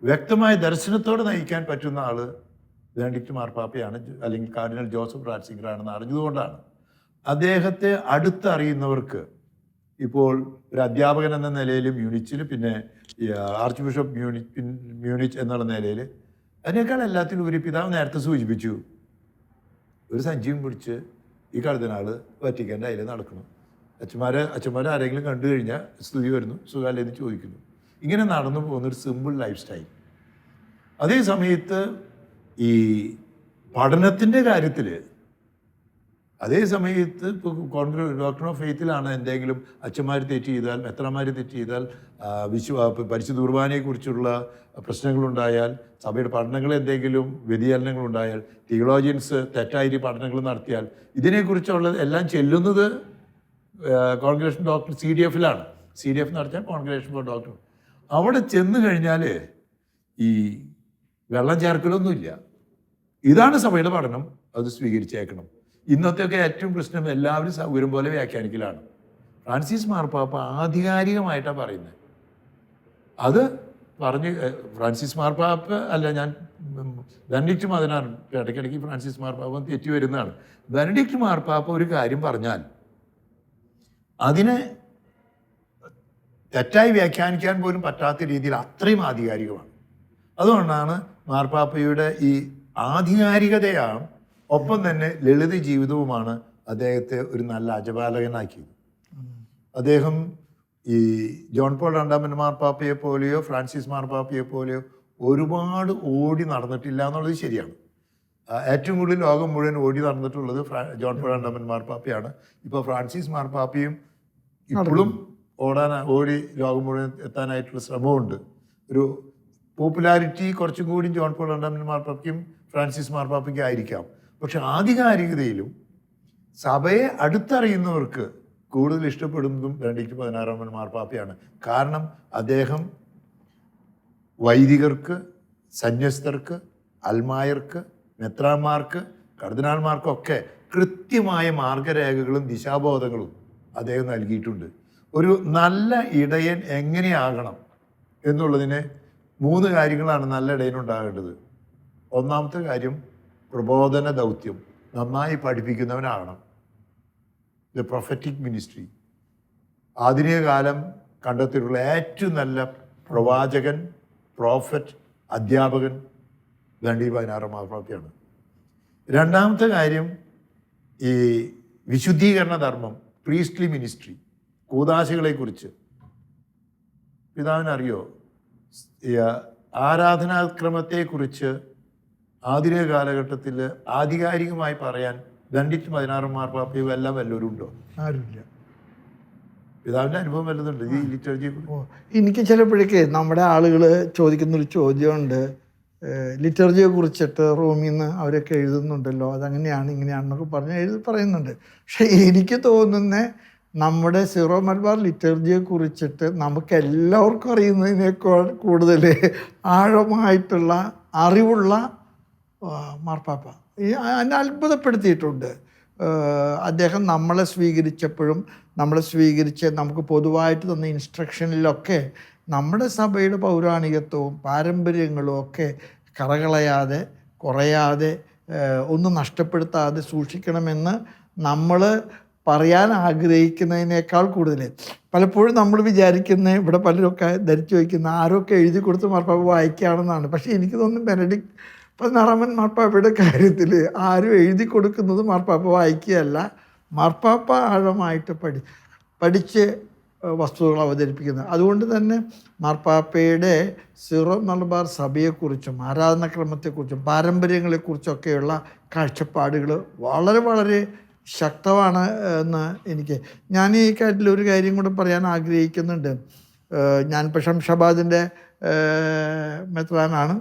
വ്യക്തമായ ദർശനത്തോടെ നയിക്കാൻ പറ്റുന്ന ആള് ബെനഡിക്ട് മാർപ്പാപ്പയാണ്, അല്ലെങ്കിൽ കാർഡിനൽ ജോസഫ് റാറ്റ്സിംഗറാണെന്ന് അറിഞ്ഞതുകൊണ്ടാണ്. അദ്ദേഹത്തെ അടുത്തറിയുന്നവർക്ക് ഇപ്പോൾ ഒരു അധ്യാപകൻ എന്ന നിലയിൽ മ്യൂണിച്ചിൽ, പിന്നെ ആർച്ച് ബിഷപ്പ് മ്യൂണിച്ച് എന്നുള്ള നിലയിൽ, അതിനേക്കാൾ എല്ലാത്തിലും ഒരു പിതാവ് നേരത്തെ സൂചിപ്പിച്ചു, ഒരു സഞ്ചിയും പിടിച്ച് ഈ കർദിനാൾ വറ്റിക്കൻ്റെ അതിൽ നടക്കണം. അച്ഛന്മാരെ ആരെങ്കിലും കണ്ടു കഴിഞ്ഞാൽ സ്തുതി വരുന്നു, സുഖാലെന്ന് ചോദിക്കുന്നു. ഇങ്ങനെ നടന്നു പോകുന്നൊരു സിമ്പിൾ ലൈഫ് സ്റ്റൈൽ. അതേ സമയത്ത് ഈ പഠനത്തിൻ്റെ കാര്യത്തിൽ, അതേ സമയത്ത് ഇപ്പോൾ ഡോക്ടർ ഓഫ് ഫെയ്ത്തിലാണ് എന്തെങ്കിലും അച്ഛന്മാർ തെറ്റ് ചെയ്താൽ, മെത്രാന്മാർ തെറ്റ് ചെയ്താൽ, പരിശുദ്ധ കുർബാനയെക്കുറിച്ചുള്ള പ്രശ്നങ്ങളുണ്ടായാൽ, സഭയുടെ പഠനങ്ങൾ എന്തെങ്കിലും വ്യതിചലനങ്ങളുണ്ടായാൽ, തിയോളജിയൻസ് തെറ്റായിട്ട് പഠനങ്ങൾ നടത്തിയാൽ, ഇതിനെക്കുറിച്ചുള്ള എല്ലാം ചെല്ലുന്നത് കോൺഗ്രേഷൻ ഡോക്ടർ CDF നടത്തിയാൽ കോൺഗ്രേഷൻ ഫോർ ഡോക്ടർ. അവിടെ ചെന്ന് കഴിഞ്ഞാൽ ഈ വെള്ളം ചേർക്കലൊന്നുമില്ല. ഇതാണ് സഭയുടെ പഠനം, അത് സ്വീകരിച്ചേക്കണം. ഇന്നത്തെയൊക്കെ ഏറ്റവും പ്രശ്നം എല്ലാവരും സൗകര്യം പോലെ വ്യാഖ്യാനിക്കലാണ്. ഫ്രാൻസിസ് മാർപ്പാപ്പ ആധികാരികമായിട്ടാണ് പറയുന്നത്. അത് പറഞ്ഞ് ഫ്രാൻസിസ് മാർപ്പാപ്പ അല്ല, ഞാൻ ബെനഡിക്ട് മദനാണ്, ഇടയ്ക്കിടയ്ക്ക് ഫ്രാൻസിസ് മാർപ്പാപ്പ തെറ്റി വരുന്നതാണ്. ബെനഡിക്ട് മാർപ്പാപ്പ ഒരു കാര്യം പറഞ്ഞാൽ അതിനെ തെറ്റായി വ്യാഖ്യാനിക്കാൻ പോലും പറ്റാത്ത രീതിയിൽ അത്രയും ആധികാരികമാണ്. അതുകൊണ്ടാണ് മാർപ്പാപ്പയുടെ ഈ ആധികാരികതയാണ്, ഒപ്പം തന്നെ ലളിത ജീവിതവുമാണ് അദ്ദേഹത്തെ ഒരു നല്ല അജപാലകനാക്കിയത്. അദ്ദേഹം ഈ ജോൺ പോൾ രണ്ടാമൻ മാർപ്പാപ്പയെ പോലെയോ ഫ്രാൻസിസ് മാർപ്പാപ്പയെ പോലെയോ ഒരുപാട് ഓടി നടന്നിട്ടില്ല എന്നുള്ളത് ശരിയാണ്. ഏറ്റവും കൂടുതൽ ലോകം മുഴുവൻ ഓടി നടന്നിട്ടുള്ളത് ജോൺ പോൾ രണ്ടാമൻ മാർപ്പാപ്പയാണ്. ഇപ്പോൾ ഫ്രാൻസിസ് മാർപ്പാപ്പയും ഇപ്പോഴും ഓടി ലോകം മുഴുവൻ എത്താനായിട്ടുള്ള ശ്രമമുണ്ട്. ഒരു പോപ്പുലാരിറ്റി കുറച്ചും കൂടി ജോൺ പോൾ രണ്ടാമൻ മാർപ്പാപ്പയ്ക്കും ഫ്രാൻസിസ് മാർപ്പാപ്പയ്ക്കും ആയിരിക്കാം. പക്ഷെ ആധികാരികതയിലും സഭയെ അടുത്തറിയുന്നവർക്ക് കൂടുതൽ ഇഷ്ടപ്പെടുന്നതും ബെനഡിക്ട് 16 മാർപ്പാപ്പയാണ്. കാരണം അദ്ദേഹം വൈദികർക്ക്, സന്യസ്തർക്ക്, അൽമായർക്ക്, മെത്രാന്മാർക്ക്, കർദിനാൾമാർക്കൊക്കെ കൃത്യമായ മാർഗരേഖകളും ദിശാബോധങ്ങളും അദ്ദേഹം നൽകിയിട്ടുണ്ട്. ഒരു നല്ല ഇടയൻ എങ്ങനെയാകണം എന്നുള്ളതിന് 3 കാര്യങ്ങളാണ് നല്ല ഇടയനുണ്ടാകേണ്ടത്. ഒന്നാമത്തെ കാര്യം പ്രബോധന ദൗത്യം, നന്നായി പഠിപ്പിക്കുന്നവനാകണം. The prophetic ministry. ആധുനിക കാലം കണ്ടെത്തിയിട്ടുള്ള ഏറ്റവും നല്ല പ്രവാചകൻ, പ്രോഫറ്റ്, അധ്യാപകൻ ബെനഡിക്ട് 16 മാർപ്പാപ്പയാണ്. രണ്ടാമത്തെ കാര്യം ഈ വിശുദ്ധീകരണ ധർമ്മം, പ്രീസ്റ്റ്ലി മിനിസ്ട്രി, കൂദാശകളെക്കുറിച്ച് പിതാവിനറിയോ? ആരാധനാക്രമത്തെക്കുറിച്ച് ആധുനിക കാലഘട്ടത്തിൽ ആധികാരികമായി പറയാൻ ബെനഡിക്ട് 16 മാർപ്പാപ്പയും എല്ലാം വല്ലവരും ഉണ്ടോ?
ആരുമില്ല.
പിതാവിൻ്റെ അനുഭവം വല്ലതുണ്ട് ഈ ലിറ്റർജിയെ?
എനിക്ക് ചിലപ്പോഴേക്ക് നമ്മുടെ ആളുകൾ ചോദിക്കുന്നൊരു ചോദ്യമുണ്ട്, ലിറ്റർജിയെ കുറിച്ചിട്ട് റോമിൽ നിന്ന് അവരൊക്കെ എഴുതുന്നുണ്ടല്ലോ, അതങ്ങനെയാണ് ഇങ്ങനെയാണെന്നൊക്കെ പറയുന്നുണ്ട്. പക്ഷേ എനിക്ക് തോന്നുന്ന നമ്മുടെ സീറോ മലബാർ ലിറ്റർജിയെ കുറിച്ചിട്ട് നമുക്ക് എല്ലാവർക്കും അറിയുന്നതിനേക്കാൾ കൂടുതൽ ആഴമായിട്ടുള്ള അറിവുള്ള മാർപ്പാപ്പ എന്നെ അത്ഭുതപ്പെടുത്തിയിട്ടുണ്ട്. അദ്ദേഹം നമ്മളെ സ്വീകരിച്ചപ്പോഴും നമ്മളെ സ്വീകരിച്ച് നമുക്ക് പൊതുവായിട്ട് തന്ന ഇൻസ്ട്രക്ഷനിലൊക്കെ നമ്മുടെ സഭയുടെ പൗരാണികത്വവും പാരമ്പര്യങ്ങളും ഒക്കെ കറകളയാതെ, കുറയാതെ, ഒന്നും നഷ്ടപ്പെടുത്താതെ സൂക്ഷിക്കണമെന്ന് നമ്മൾ പറയാൻ ആഗ്രഹിക്കുന്നതിനേക്കാൾ കൂടുതൽ പലപ്പോഴും നമ്മൾ വിചാരിക്കുന്ന, ഇവിടെ പലരൊക്കെ ധരിച്ചു വയ്ക്കുന്ന, ആരൊക്കെ എഴുതി കൊടുത്ത് മാർപ്പാപ്പ വായിക്കുകയാണെന്നാണ്. പക്ഷേ എനിക്ക് തോന്നുന്നു ബെനഡിക്ട് 16 മാർപ്പാപ്പയുടെ കാര്യത്തിൽ ആരും എഴുതി കൊടുക്കുന്നത് മാർപ്പാപ്പ വായിക്കുകയല്ല, മാർപ്പാപ്പ ആഴമായിട്ട് പഠിച്ച് വസ്തുതകൾ അവതരിപ്പിക്കുന്നത്. അതുകൊണ്ട് തന്നെ മാർപ്പാപ്പയുടെ സീറോ മലബാർ സഭയെക്കുറിച്ചും ആരാധനാക്രമത്തെക്കുറിച്ചും പാരമ്പര്യങ്ങളെക്കുറിച്ചൊക്കെയുള്ള കാഴ്ചപ്പാടുകൾ വളരെ വളരെ ശക്തമാണ് എന്ന് ഞാൻ ഈ കാര്യത്തിൽ ഒരു കാര്യം കൂടെ പറയാൻ ആഗ്രഹിക്കുന്നുണ്ട്. ഞാനിപ്പോൾ ഷംഷാബാദിൻ്റെ മെത്രാനാണ്.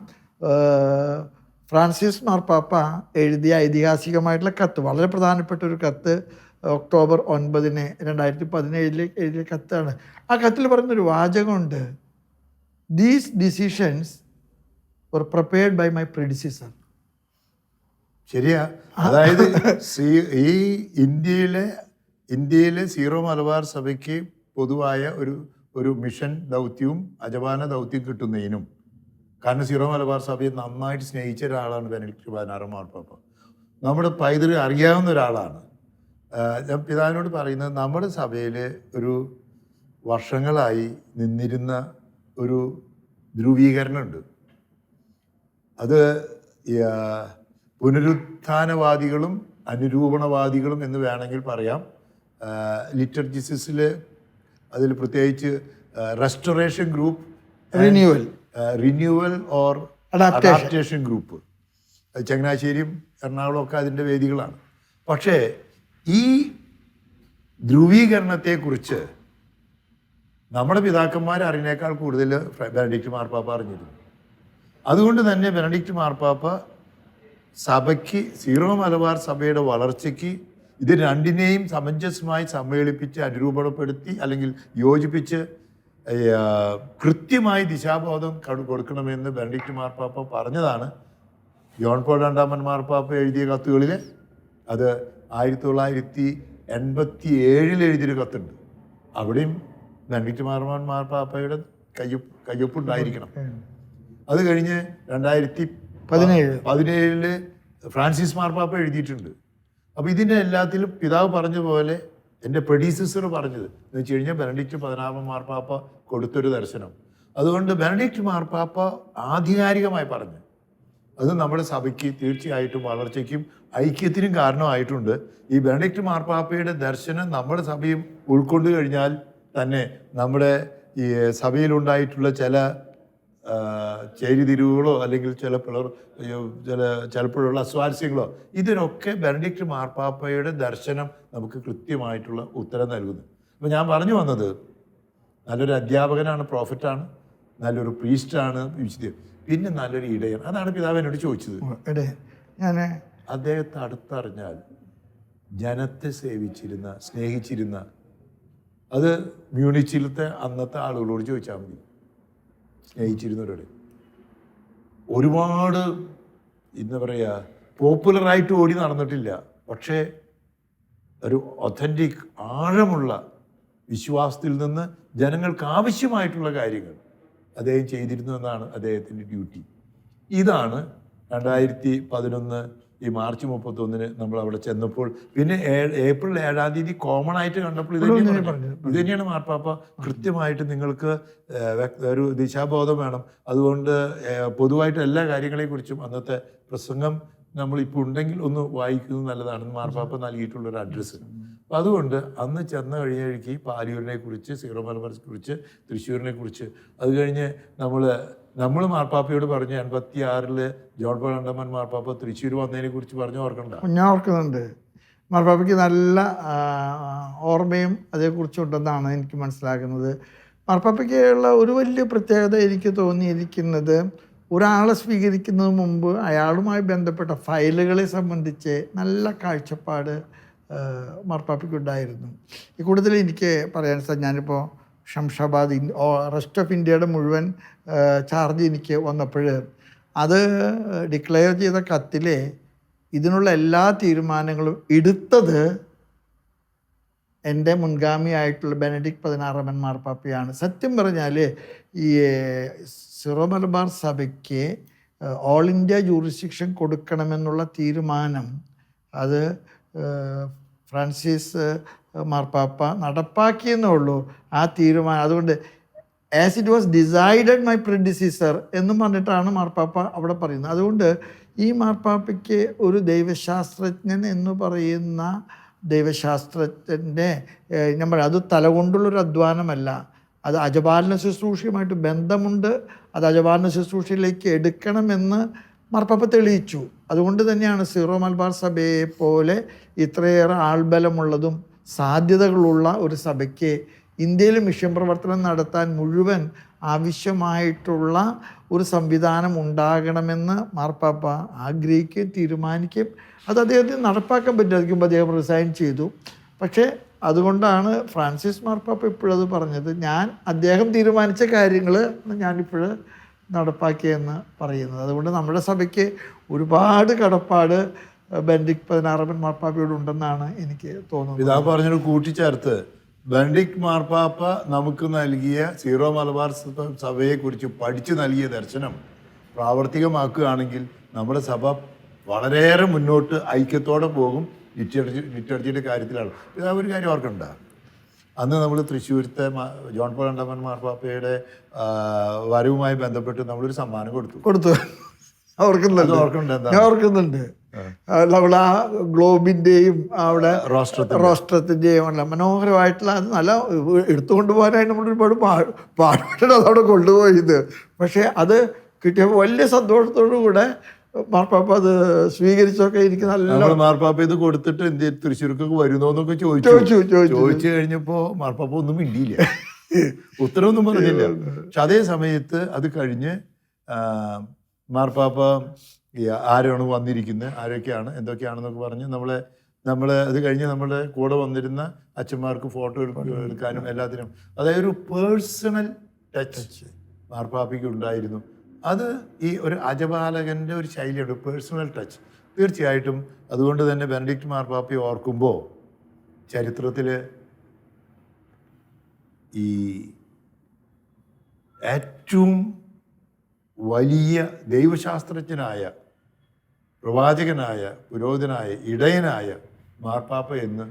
ഫ്രാൻസിസ് മാർപ്പാപ്പ എഴുതിയ ഐതിഹാസികമായിട്ടുള്ള കത്ത്, വളരെ പ്രധാനപ്പെട്ട ഒരു കത്ത്, ഒക്ടോബർ 9, 2017 എഴുതിയ കത്താണ്. ആ കത്തിൽ പറയുന്നൊരു വാചകമുണ്ട്, these decisions were prepared by my predecessor.
ശരിയാ. അതായത് ഈ ഇന്ത്യയിലെ സീറോ മലബാർ സഭയ്ക്ക് പൊതുവായ ഒരു മിഷൻ ദൗത്യവും അജപാന ദൗത്യം കിട്ടുന്നതിനും, കാരണം സീറോ മലബാർ സഭയെ നന്നായിട്ട് സ്നേഹിച്ച ഒരാളാണ് ബെനഡിക്ട് 16 മാർപ്പാപ്പ. നമ്മുടെ പൈതൃകം അറിയാവുന്ന ഒരാളാണ്. ഞാൻ പിതാവിനോട് പറയുന്നത്, നമ്മുടെ സഭയിൽ ഒരു വർഷങ്ങളായി നിന്നിരുന്ന ഒരു ധ്രുവീകരണമുണ്ട്. അത് പുനരുത്ഥാനവാദികളും അനുരൂപണവാദികളും എന്ന് വേണമെങ്കിൽ പറയാം. ലിറ്റർജിസിൽ അതിൽ പ്രത്യേകിച്ച് restoration group, renewal or adaptation group, ചങ്ങനാശ്ശേരിയും എറണാകുളം ഒക്കെ അതിൻ്റെ വേദികളാണ്. പക്ഷേ ഈ ധ്രുവീകരണത്തെക്കുറിച്ച് നമ്മുടെ പിതാക്കന്മാർ അറിഞ്ഞേക്കാൾ കൂടുതൽ ബെനഡിക്ട് മാർപ്പാപ്പ അറിഞ്ഞിരുന്നു. അതുകൊണ്ട് തന്നെ ബെനഡിക്ട് മാർപ്പാപ്പ സഭയ്ക്ക്, സീറോ മലബാർ സഭയുടെ വളർച്ചയ്ക്ക് ഇത് രണ്ടിനെയും സമഞ്ജസമായി സമ്മേളിപ്പിച്ച് അനുരൂപണപ്പെടുത്തി അല്ലെങ്കിൽ യോജിപ്പിച്ച് കൃത്യമായി ദിശാബോധം കൊടുക്കണമെന്ന് ബെനഡിക്ട് മാർപ്പാപ്പ പറഞ്ഞതാണ് ജോൺ പോൾ രണ്ടാമൻ മാർപ്പാപ്പ എഴുതിയ കത്തുകളിൽ. അത് 1987 എഴുതിയൊരു കത്തുണ്ട്. അവിടെയും ബെനഡിക്ട് മാർപ്പാപ്പയുടെ കയ്യൊപ്പുണ്ടായിരിക്കണം. അത് കഴിഞ്ഞ് 2017 ഫ്രാൻസിസ് മാർപ്പാപ്പ എഴുതിയിട്ടുണ്ട്. അപ്പോൾ ഇതിൻ്റെ എല്ലാത്തിലും പിതാവ് പറഞ്ഞ പോലെ എൻ്റെ പ്രൊഡ്യൂസർ പറഞ്ഞത് എന്ന് വെച്ച് കഴിഞ്ഞാൽ ബെനഡിക്ട് 16 മാർപ്പാപ്പ കൊടുത്തൊരു ദർശനം. അതുകൊണ്ട് ബെനഡിക്ട് മാർപ്പാപ്പ ആധികാരികമായി പറഞ്ഞു, അത് നമ്മുടെ സഭയ്ക്ക് തീർച്ചയായിട്ടും വളർച്ചയ്ക്കും ഐക്യത്തിനും കാരണമായിട്ടുണ്ട്. ഈ ബെനഡിക്ട് മാർപ്പാപ്പയുടെ ദർശനം നമ്മുടെ സഭയും ഉൾക്കൊണ്ടു കഴിഞ്ഞാൽ തന്നെ നമ്മുടെ ഈ സഭയിലുണ്ടായിട്ടുള്ള ചില ചേരിതിരിവുകളോ അല്ലെങ്കിൽ ചിലപ്പോഴുള്ള അസ്വാരസ്യങ്ങളോ ഇതിനൊക്കെ ബെനഡിക്ട് മാർപ്പാപ്പയുടെ ദർശനം നമുക്ക് കൃത്യമായിട്ടുള്ള ഉത്തരം നൽകുന്നു. അപ്പോൾ ഞാൻ പറഞ്ഞു വന്നത്, നല്ലൊരു അധ്യാപകനാണ്, പ്രോഫറ്റാണ്, നല്ലൊരു പ്രീസ്റ്റാണ്, പിന്നെ നല്ലൊരു ഇടയൻ. അതാണ് പിതാവ് എന്നോട് ചോദിച്ചത്.
ഞാൻ
അദ്ദേഹത്തെ അടുത്തറിഞ്ഞാൽ ജനത്തെ സേവിച്ചിരുന്ന, സ്നേഹിച്ചിരുന്ന, അത് മ്യൂണിച്ചിലത്തെ അന്നത്തെ ആളുകളോട് ചോദിച്ചാൽ മതി, സ്നേഹിച്ചിരുന്നവരോട്. ഒരുപാട് എന്താ പറയുക, പോപ്പുലറായിട്ട് ഓടി നടന്നിട്ടില്ല, പക്ഷേ ഒരു ഒത്തൻറ്റിക് ആഴമുള്ള വിശ്വാസത്തിൽ നിന്ന് ജനങ്ങൾക്ക് ആവശ്യമായിട്ടുള്ള കാര്യങ്ങൾ അദ്ദേഹം ചെയ്തിരുന്നു എന്നാണ് അദ്ദേഹത്തിൻ്റെ ഡ്യൂട്ടി. ഇതാണ് 2011 ഈ മാർച്ച് 31 നമ്മൾ അവിടെ ചെന്നപ്പോൾ, പിന്നെ ഏപ്രിൽ 7 കോമൺ ആയിട്ട് കണ്ടപ്പോൾ ഇത് തന്നെയാണ് മാർപ്പാപ്പ കൃത്യമായിട്ട് നിങ്ങൾക്ക് ഒരു ദിശാബോധം വേണം, അതുകൊണ്ട് പൊതുവായിട്ട് എല്ലാ കാര്യങ്ങളെക്കുറിച്ചും അന്നത്തെ പ്രസംഗം നമ്മളിപ്പോൾ ഉണ്ടെങ്കിൽ ഒന്ന് വായിക്കുന്നത് നല്ലതാണെന്ന് മാർപ്പാപ്പ നൽകിയിട്ടുള്ളൊരു അഡ്രസ്സ്. അപ്പം അതുകൊണ്ട് അന്ന് ചെന്ന കഴിഞ്ഞ പാലിയൂരിനെ കുറിച്ച്, സീറോ മലബാറിനെ കുറിച്ച്, തൃശ്ശൂരിനെ കുറിച്ച്, അത് കഴിഞ്ഞ് നമ്മൾ മാർപ്പാപ്പയോട് പറഞ്ഞു 86 ജോൺ പോൾ രണ്ടാമൻ മാർപ്പാപ്പ തൃശ്ശൂർ വന്നതിനെ കുറിച്ച് പറഞ്ഞു, ഓർക്കണ്ട?
ഞാൻ ഓർക്കുന്നുണ്ട്. മാർപ്പാപ്പയ്ക്ക് നല്ല ഓർമ്മയും അതേക്കുറിച്ചുണ്ടെന്നാണ് എനിക്ക് മനസ്സിലാക്കുന്നത്. മാർപ്പാപ്പയ്ക്കുള്ള ഒരു വലിയ പ്രത്യേകത എനിക്ക് തോന്നിയിരിക്കുന്നത്, ഒരാളെ സ്വീകരിക്കുന്നതിന് മുമ്പ് അയാളുമായി ബന്ധപ്പെട്ട ഫയലുകളെ സംബന്ധിച്ച് നല്ല കാഴ്ചപ്പാട് മാർപ്പാപ്പയ്ക്കുണ്ടായിരുന്നു. ഈ കൂടുതൽ എനിക്ക് പറയാൻ സാർ, ഞാനിപ്പോൾ ഷംഷാബാദ് റെസ്റ്റ് ഓഫ് ഇന്ത്യയുടെ മുഴുവൻ ചാർജ് എനിക്ക് വന്നപ്പോൾ അത് ഡിക്ലെയർ ചെയ്ത കത്തിലെ ഇതിനുള്ള എല്ലാ തീരുമാനങ്ങളും എടുത്തത് എൻ്റെ മുൻഗാമിയായിട്ടുള്ള ബെനഡിക്ട് 16 മാർപ്പാപ്പയാണ്. സത്യം പറഞ്ഞാൽ ഈ സിറോ മലബാർ സഭയ്ക്ക് ഓൾ ഇന്ത്യ ജൂറിസ്ഡിക്ഷൻ കൊടുക്കണമെന്നുള്ള തീരുമാനം അത് ഫ്രാൻസിസ് മാർപ്പാപ്പ നടപ്പാക്കിയെന്നേ ഉള്ളൂ ആ തീരുമാനം. അതുകൊണ്ട് as it was decided my predecessor എന്നും പറഞ്ഞിട്ടാണ് മാർപ്പാപ്പ അവിടെ പറയുന്നത്. അതുകൊണ്ട് ഈ മാർപ്പാപ്പയ്ക്ക് ഒരു ദൈവശാസ്ത്രജ്ഞൻ എന്ന് പറയുന്ന ദൈവശാസ്ത്രജ്ഞൻ്റെ അത് തലകൊണ്ടുള്ളൊരു അധ്വാനമല്ല, അത് അജപാലന ശുശ്രൂഷയുമായിട്ട് ബന്ധമുണ്ട്. അത് അജപാലന ശുശ്രൂഷയിലേക്ക് എടുക്കണമെന്ന് മാർപ്പാപ്പ തെളിയിച്ചു. അതുകൊണ്ട് തന്നെയാണ് സീറോ മലബാർ സഭയെ പോലെ ഇത്രയേറെ ആൾബലമുള്ളതും സാധ്യതകളുള്ള ഒരു സഭയ്ക്ക് ഇന്ത്യയിൽ മിഷൻ പ്രവർത്തനം നടത്താൻ മുഴുവൻ ആവശ്യമായിട്ടുള്ള ഒരു സംവിധാനം ഉണ്ടാകണമെന്ന് മാർപ്പാപ്പ ആഗ്രഹിക്കുകയും തീരുമാനിക്കുകയും അത് അദ്ദേഹത്തിന് നടപ്പാക്കാൻ പറ്റാതിരിക്കുമ്പോൾ അദ്ദേഹം റിസൈൻ ചെയ്തു. പക്ഷേ അതുകൊണ്ടാണ് ഫ്രാൻസിസ് മാർപ്പാപ്പ ഇപ്പോഴത് പറഞ്ഞത്, ഞാൻ അദ്ദേഹം തീരുമാനിച്ച കാര്യങ്ങൾ ഞാനിപ്പോൾ നടപ്പാക്കിയെന്ന് പറയുന്നത്. അതുകൊണ്ട് നമ്മുടെ സഭയ്ക്ക് ഒരുപാട് കടപ്പാട് ബെനഡിക്ട് 16 മാർപ്പാപ്പയോട് ഉണ്ടെന്നാണ് എനിക്ക് തോന്നുന്നത്.
ഇതാ പറഞ്ഞൊരു കൂട്ടിച്ചേർത്ത് ബെനഡിക്ട് മാർപ്പാപ്പ നമുക്ക് നൽകിയ സീറോ മലബാർ സഭയെക്കുറിച്ച് പഠിച്ചു നൽകിയ ദർശനം പ്രാവർത്തികമാക്കുകയാണെങ്കിൽ നമ്മുടെ സഭ വളരെയേറെ മുന്നോട്ട് ഐക്യത്തോടെ പോകും. ലിറ്റർജിയുടെ കാര്യത്തിലാണ്. ഇതാ ഒരു കാര്യം ഓർക്കണ്ട, അന്ന് നമ്മൾ തൃശ്ശൂരത്തെ ജോൺ പോൾ രണ്ടാമൻ മാർപ്പാപ്പയുടെ വരവുമായി ബന്ധപ്പെട്ട് നമ്മളൊരു സമ്മാനം കൊടുത്തു.
ഓർക്കുന്നുണ്ട്. നമ്മൾ ആ ഗ്ലോബിന്റെയും അവിടെ റോസ്ട്രത്തിന്റെയും അല്ല മനോഹരമായിട്ടുള്ള അത് നല്ല എടുത്തുകൊണ്ട് പോകാനായിട്ട് നമ്മൾ ഒരുപാട് പാടുപെട്ടിട്ട് അതവിടെ കൊണ്ടുപോയത്. പക്ഷെ അത് കിട്ടിയപ്പോൾ വലിയ സന്തോഷത്തോടു കൂടെ മാർപ്പാപ്പ അത് സ്വീകരിച്ചൊക്കെ എനിക്ക് നല്ല
മാർപ്പാപ്പ ഇത് കൊടുത്തിട്ട് ഇന്ത്യ തൃശ്ശൂർക്കൊക്കെ വരുന്നോന്നൊക്കെ ചോദിച്ചു കഴിഞ്ഞപ്പോ മാർപ്പാപ്പ ഒന്നും മിണ്ടിയില്ല, ഉത്തരവൊന്നും പറഞ്ഞില്ല. പക്ഷെ അതേ സമയത്ത് അത് കഴിഞ്ഞ് മാർപ്പാപ്പ ആരാണ് വന്നിരിക്കുന്നത്, ആരൊക്കെയാണ് എന്തൊക്കെയാണെന്നൊക്കെ പറഞ്ഞ് നമ്മൾ അത് കഴിഞ്ഞ് നമ്മുടെ കൂടെ വന്നിരുന്ന അച്ഛന്മാർക്ക് ഫോട്ടോ എടുക്കാനും എല്ലാത്തിനും അതായത് ഒരു പേഴ്സണൽ ടച്ച് മാർപ്പാപ്പയ്ക്ക് ഉണ്ടായിരുന്നു. അത് ഈ ഒരു അജപാലകൻ്റെ ഒരു ശൈലിയുണ്ട്, പേഴ്സണൽ ടച്ച്. തീർച്ചയായിട്ടും അതുകൊണ്ട് തന്നെ ബെനഡിക്ട് മാർപ്പാപ്പയെ ഓർക്കുമ്പോൾ ചരിത്രത്തിൽ ഈ ഏറ്റവും വലിയ ദൈവശാസ്ത്രജ്ഞനായ, പ്രവാചകനായ, പുരോഹിതനായ, ഇടയനായ മാർപ്പാപ്പ എന്ന്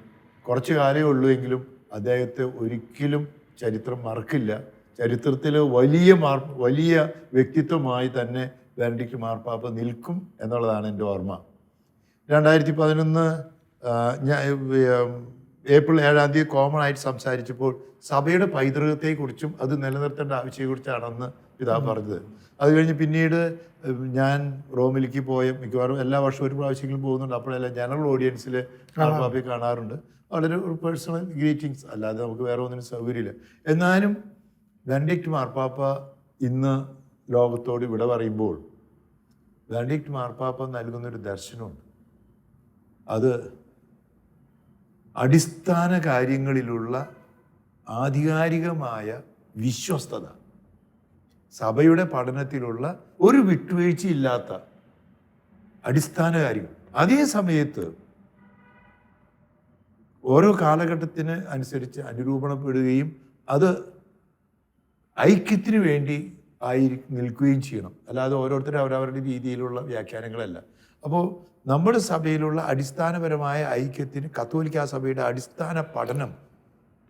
കുറച്ചു കാലമേ ഉള്ളൂ എങ്കിലും അദ്ദേഹത്തെ ഒരിക്കലും ചരിത്രം മറക്കില്ല. ചരിത്രത്തിൽ വലിയ വ്യക്തിത്വമായി തന്നെ ബെനഡിക്ട് മാർപ്പാപ്പ നിൽക്കും എന്നുള്ളതാണ് എൻ്റെ ഓർമ്മ. 2011 ഏപ്രിൽ 7 കോമൺ ആയിട്ട് സംസാരിച്ചപ്പോൾ സഭയുടെ പൈതൃകത്തെക്കുറിച്ചും അത് നിലനിർത്തേണ്ട ആവശ്യത്തെക്കുറിച്ചാണെന്ന് പിതാവ് പറഞ്ഞത്. അത് കഴിഞ്ഞ് പിന്നീട് ഞാൻ റോമിലേക്ക് പോയ മിക്കവാറും എല്ലാ വർഷവും ഒരു പ്രാവശ്യമെങ്കിലും പോകുന്നുണ്ട്. അപ്പോഴെല്ലാം ജനറൽ ഓഡിയൻസിൽ മാർപ്പാപ്പയെ കാണാറുണ്ട്. വളരെ ഒരു പേഴ്സണൽ ഗ്രീറ്റിങ്സ്, അല്ലാതെ നമുക്ക് വേറെ ഒന്നിനും സൗകര്യമില്ല. എന്നാലും ബെനഡിക്ട് മാർപ്പാപ്പ ഇന്ന് ലോകത്തോട് വിട പറയുമ്പോൾ ബെനഡിക്ട് മാർപ്പാപ്പ നൽകുന്നൊരു ദർശനമുണ്ട്. അത് അടിസ്ഥാന കാര്യങ്ങളിലുള്ള ആധികാരികമായ വിശ്വസ്തത, സഭയുടെ പഠനത്തിലുള്ള ഒരു വിട്ടുവീഴ്ചയില്ലാത്ത അടിസ്ഥാന കാര്യങ്ങൾ. അതേ സമയത്ത് ഓരോ കാലഘട്ടത്തിന് അനുസരിച്ച് അനുരൂപണപ്പെടുകയും അത് ഐക്യത്തിന് വേണ്ടി നിൽക്കുകയും ചെയ്യണം. അല്ലാതെ ഓരോരുത്തരും അവരവരുടെ രീതിയിലുള്ള വ്യാഖ്യാനങ്ങളല്ല. അപ്പോൾ നമ്മുടെ സഭയിലുള്ള അടിസ്ഥാനപരമായ ഐക്യത്തിന് കത്തോലിക്കാ സഭയുടെ അടിസ്ഥാന പഠനം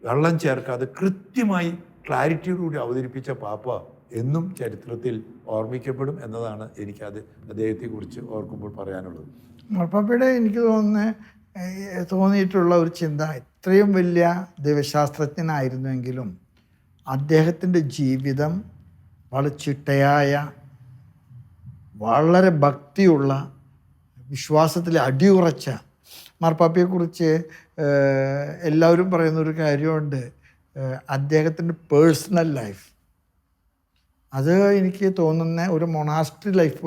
വെള്ളം ചേർക്കാതെ കൃത്യമായി ക്ലാരിറ്റിയോടുകൂടി അവതരിപ്പിച്ച പാപ്പ എന്നും ചരിത്രത്തിൽ ഓർമ്മിക്കപ്പെടും എന്നതാണ് എനിക്കത് അദ്ദേഹത്തെക്കുറിച്ച് ഓർക്കുമ്പോൾ പറയാനുള്ളത്.
മാർപ്പാപ്പയുടെ എനിക്ക് തോന്നിയിട്ടുള്ള ഒരു ചിന്ത, ഇത്രയും വലിയ ദൈവശാസ്ത്രജ്ഞനായിരുന്നുവെങ്കിലും അദ്ദേഹത്തിൻ്റെ ജീവിതം വളരെ ചിട്ടയായ, വളരെ ഭക്തിയുള്ള, വിശ്വാസത്തിൽ അടിയുറച്ച. മാർപ്പാപ്പയെക്കുറിച്ച് എല്ലാവരും പറയുന്നൊരു കാര്യമുണ്ട്, അദ്ദേഹത്തിൻ്റെ പേഴ്സണൽ ലൈഫ്. അത് എനിക്ക് തോന്നുന്ന ഒരു മൊണാസ്റ്റിക് ലൈഫ്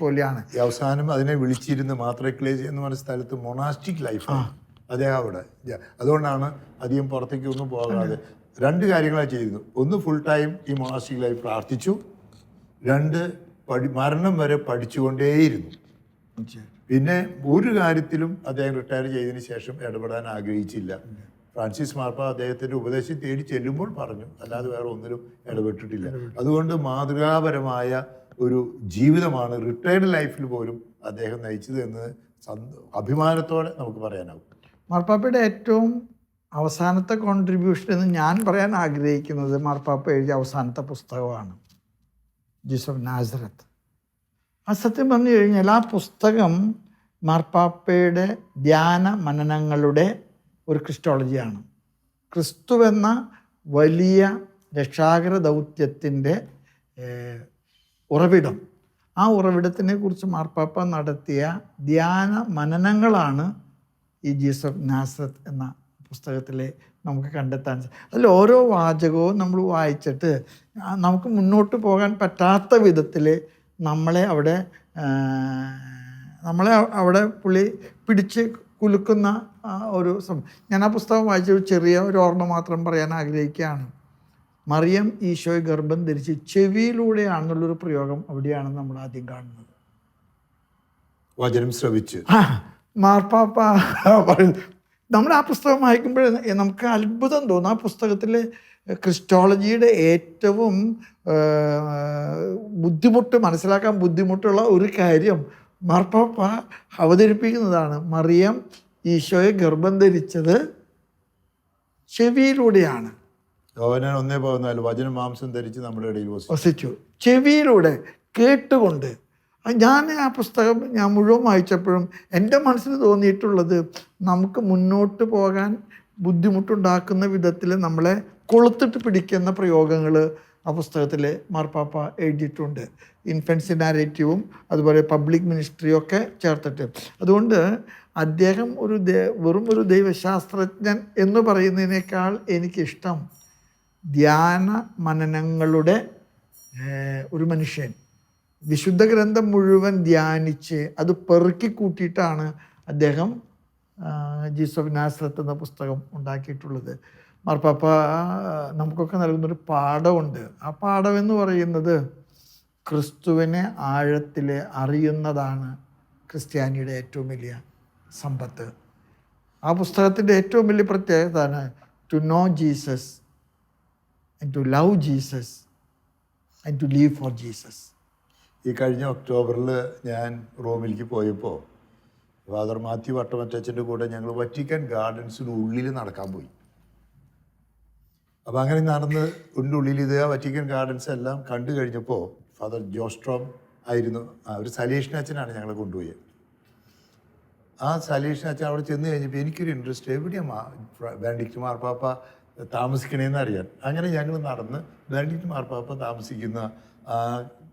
പോലെയാണ്.
അവസാനം അതിനെ വിളിച്ചിരുന്ന് മാത്രക്ലേസ് എന്ന് പറഞ്ഞ സ്ഥലത്ത് മൊണാസ്റ്റിക് ലൈഫാണ് അദ്ദേഹം അവിടെ. അതുകൊണ്ടാണ് അധികം പുറത്തേക്കൊന്നും പോകാതെ 2 കാര്യങ്ങളാണ് ചെയ്തിരുന്നു. ഒന്ന്, ഫുൾ ടൈം ഈ മൊണാസ്റ്റിക് ലൈഫ് പ്രാർത്ഥിച്ചു. 2, മരണം വരെ പഠിച്ചുകൊണ്ടേയിരുന്നു. പിന്നെ ഒരു കാര്യത്തിലും അദ്ദേഹം റിട്ടയർ ചെയ്തതിന് ശേഷം ഇടപെടാൻ ആഗ്രഹിച്ചില്ല. ഫ്രാൻസിസ് മാർപ്പാപ്പ അദ്ദേഹത്തിൻ്റെ ഉപദേശം തേടി ചെല്ലുമ്പോൾ പറഞ്ഞു, അല്ലാതെ വേറെ ഒന്നിലും ഇടപെട്ടിട്ടില്ല. അതുകൊണ്ട് മാതൃകാപരമായ ഒരു ജീവിതമാണ് റിട്ടയർഡ് ലൈഫിൽ പോലും അദ്ദേഹം നയിച്ചത് എന്ന് അഭിമാനത്തോടെ നമുക്ക് പറയാനാവും.
മാർപ്പാപ്പയുടെ ഏറ്റവും അവസാനത്തെ കോൺട്രിബ്യൂഷൻ എന്ന് ഞാൻ പറയാൻ ആഗ്രഹിക്കുന്നത് മാർപ്പാപ്പ എഴുതിയ അവസാനത്തെ പുസ്തകമാണ് ജീസസ് ഓഫ് നാസറത്ത്. ആ സത്യം പറഞ്ഞു കഴിഞ്ഞാൽ ആ പുസ്തകം മാർപ്പാപ്പയുടെ ധ്യാന മനനങ്ങളുടെ ഒരു ക്രിസ്റ്റോളജിയാണ്. ക്രിസ്തുവെന്ന വലിയ രക്ഷാകര ദൗത്യത്തിൻ്റെ ഉറവിടം, ആ ഉറവിടത്തിനെ കുറിച്ച് മാർപ്പാപ്പ നടത്തിയ ധ്യാന മനനങ്ങളാണ് ഈ ജീസസ് ഓഫ് നാസറത്ത് എന്ന പുസ്തകത്തിലെ നമുക്ക് കണ്ടെത്താൻ അതിൽ ഓരോ വാചകവും നമ്മൾ വായിച്ചിട്ട് നമുക്ക് മുന്നോട്ട് പോകാൻ പറ്റാത്ത വിധത്തിൽ നമ്മളെ അവിടെ പുള്ളി പിടിച്ച് കുലുക്കുന്ന ഒരു ഞാൻ ആ പുസ്തകം വായിച്ച ഒരു ചെറിയ ഒരു ഓർമ്മ മാത്രം പറയാൻ ആഗ്രഹിക്കുകയാണ്. മറിയം ഈശോയെ ഗർഭം ധരിച്ച് ചെവിയിലൂടെയാണെന്നുള്ളൊരു പ്രയോഗം അവിടെയാണ് നമ്മൾ ആദ്യം കാണുന്നത്.
വചനം ശ്രവിച്ച്
മാർപ്പാപ്പ പറയുന്നത് നമ്മൾ ആ പുസ്തകം വായിക്കുമ്പോൾ നമുക്ക് അത്ഭുതം തോന്നും. ആ പുസ്തകത്തിൽ ക്രിസ്റ്റോളജിയുടെ ഏറ്റവും മനസ്സിലാക്കാൻ ബുദ്ധിമുട്ടുള്ള ഒരു കാര്യം മാർപ്പാപ്പ അവതരിപ്പിക്കുന്നതാണ്. മറിയം ഈശോയെ ഗർഭം ധരിച്ചത് ചെവിയിലൂടെയാണ്.
വചനം മാംസം ധരിച്ച് നമ്മുടെ ഇടയിൽ
വസിച്ചു. ചെവിയിലൂടെ കേട്ടുകൊണ്ട്. ഞാൻ ആ പുസ്തകം മുഴുവൻ വായിച്ചപ്പോഴും എൻ്റെ മനസ്സിൽ തോന്നിയിട്ടുള്ളത് നമുക്ക് മുന്നോട്ട് പോകാൻ ബുദ്ധിമുട്ടുണ്ടാക്കുന്ന വിധത്തിൽ നമ്മളെ കൊളുത്തിട്ട് പിടിക്കുന്ന പ്രയോഗങ്ങൾ ആ പുസ്തകത്തിൽ മാർപ്പാപ്പ എഴുതിയിട്ടുണ്ട്. ഇൻഫൻസി നാരേറ്റീവും അതുപോലെ പബ്ലിക് മിനിസ്ട്രിയും ഒക്കെ ചേർത്തിട്ട്. അതുകൊണ്ട് അദ്ദേഹം വെറും ഒരു ദൈവശാസ്ത്രജ്ഞൻ എന്ന് പറയുന്നതിനേക്കാൾ എനിക്കിഷ്ടം ധ്യാന മനനങ്ങളുടെ ഒരു മനുഷ്യൻ. വിശുദ്ധ ഗ്രന്ഥം മുഴുവൻ ധ്യാനിച്ച് അത് പെറുക്കി കൂട്ടിയിട്ടാണ് അദ്ദേഹം ജീസസ് ഓഫ് നാസറത്ത് എന്ന പുസ്തകം ഉണ്ടാക്കിയിട്ടുള്ളത്. മാർപ്പാപ്പ നമുക്കൊക്കെ നൽകുന്നൊരു പാഠമുണ്ട്. ആ പാഠം എന്ന് പറയുന്നത് ക്രിസ്തുവിനെ ആഴത്തിൽ അറിയുന്നതാണ് ക്രിസ്ത്യാനിയുടെ ഏറ്റവും വലിയ സമ്പത്ത്. ആ പുസ്തകത്തിൻ്റെ ഏറ്റവും വലിയ പ്രത്യേകതയാണ് to know Jesus and to love Jesus and to leave for Jesus.
ഈ കഴിഞ്ഞ ഒക്ടോബറിൽ ഞാൻ റോമിലേക്ക് പോയപ്പോൾ ഫാദർ മാത്യു വട്ടമറ്റച്ചൻ്റെ കൂടെ ഞങ്ങൾ വറ്റിക്കൻ ഗാർഡൻസിന് ഉള്ളിൽ നടക്കാൻ പോയി. അപ്പോൾ അങ്ങനെ നടന്ന് ഉള്ളിൽ ഇത് വറ്റിക്കൻ ഗാർഡൻസ് എല്ലാം കണ്ടു കഴിഞ്ഞപ്പോൾ ഫാദർ ജോസ്ട്രോം ആയിരുന്നു, ഒരു സലീഷൻ അച്ഛനാണ് ഞങ്ങളെ കൊണ്ടുപോയത്. ആ സലീഷൻ അച്ഛൻ അവിടെ ചെന്ന് കഴിഞ്ഞപ്പോൾ എനിക്കൊരു ഇൻട്രസ്റ്റ്, എവിടെയാണ് ബെനഡിക്റ്റ് മാർപ്പാപ്പ താമസിക്കണേന്ന് അറിയാൻ. അങ്ങനെ ഞങ്ങൾ നടന്ന് ബെനഡിക്റ്റ് മാർപ്പാപ്പ താമസിക്കുന്ന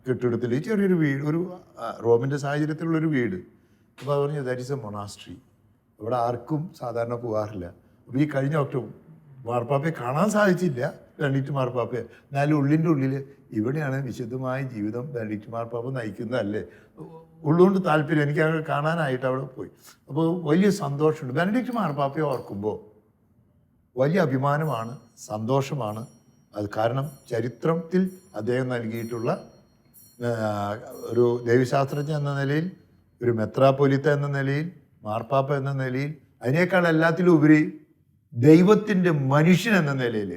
കെട്ടിടത്തിൽ ചെറിയൊരു വീട്, ഒരു റോമിൻ്റെ സാഹചര്യത്തിലുള്ളൊരു വീട്. അപ്പോൾ അത് പറഞ്ഞു ദാറ്റ് ഈസ് എ മൊണാസ്ട്രി, ഇവിടെ ആർക്കും സാധാരണ പോകാറില്ല. അപ്പോൾ ഈ കഴിഞ്ഞ ഒക്ടോബർ മാർപ്പാപ്പയെ കാണാൻ സാധിച്ചില്ല, ബെനഡിക്റ്റ് മാർപ്പാപ്പയെ. എന്നാലും ഉള്ളിൻ്റെ ഉള്ളിൽ ഇവിടെയാണ് വിശുദ്ധമായ ജീവിതം ബെനഡിക്റ്റ് മാർപ്പാപ്പ നയിക്കുന്നതല്ലേ, ഉള്ളുകൊണ്ട് താല്പര്യം എനിക്ക് അങ്ങനെ കാണാനായിട്ട് അവിടെ പോയി. അപ്പോൾ വലിയ സന്തോഷമുണ്ട്. ബെനഡിക്റ്റ് മാർപ്പാപ്പയെ ഓർക്കുമ്പോൾ വലിയ അഭിമാനമാണ്, സന്തോഷമാണ്. അത് കാരണം ചരിത്രത്തിൽ അദ്ദേഹം നൽകിയിട്ടുള്ള ഒരു ദൈവശാസ്ത്രജ്ഞൻ എന്ന നിലയിൽ, ഒരു മെത്രാപ്പൊലിത്ത എന്ന നിലയിൽ, മാർപ്പാപ്പ എന്ന നിലയിൽ, അതിനേക്കാൾ എല്ലാത്തിലും ഉപരി ദൈവത്തിൻ്റെ മനുഷ്യൻ എന്ന നിലയിൽ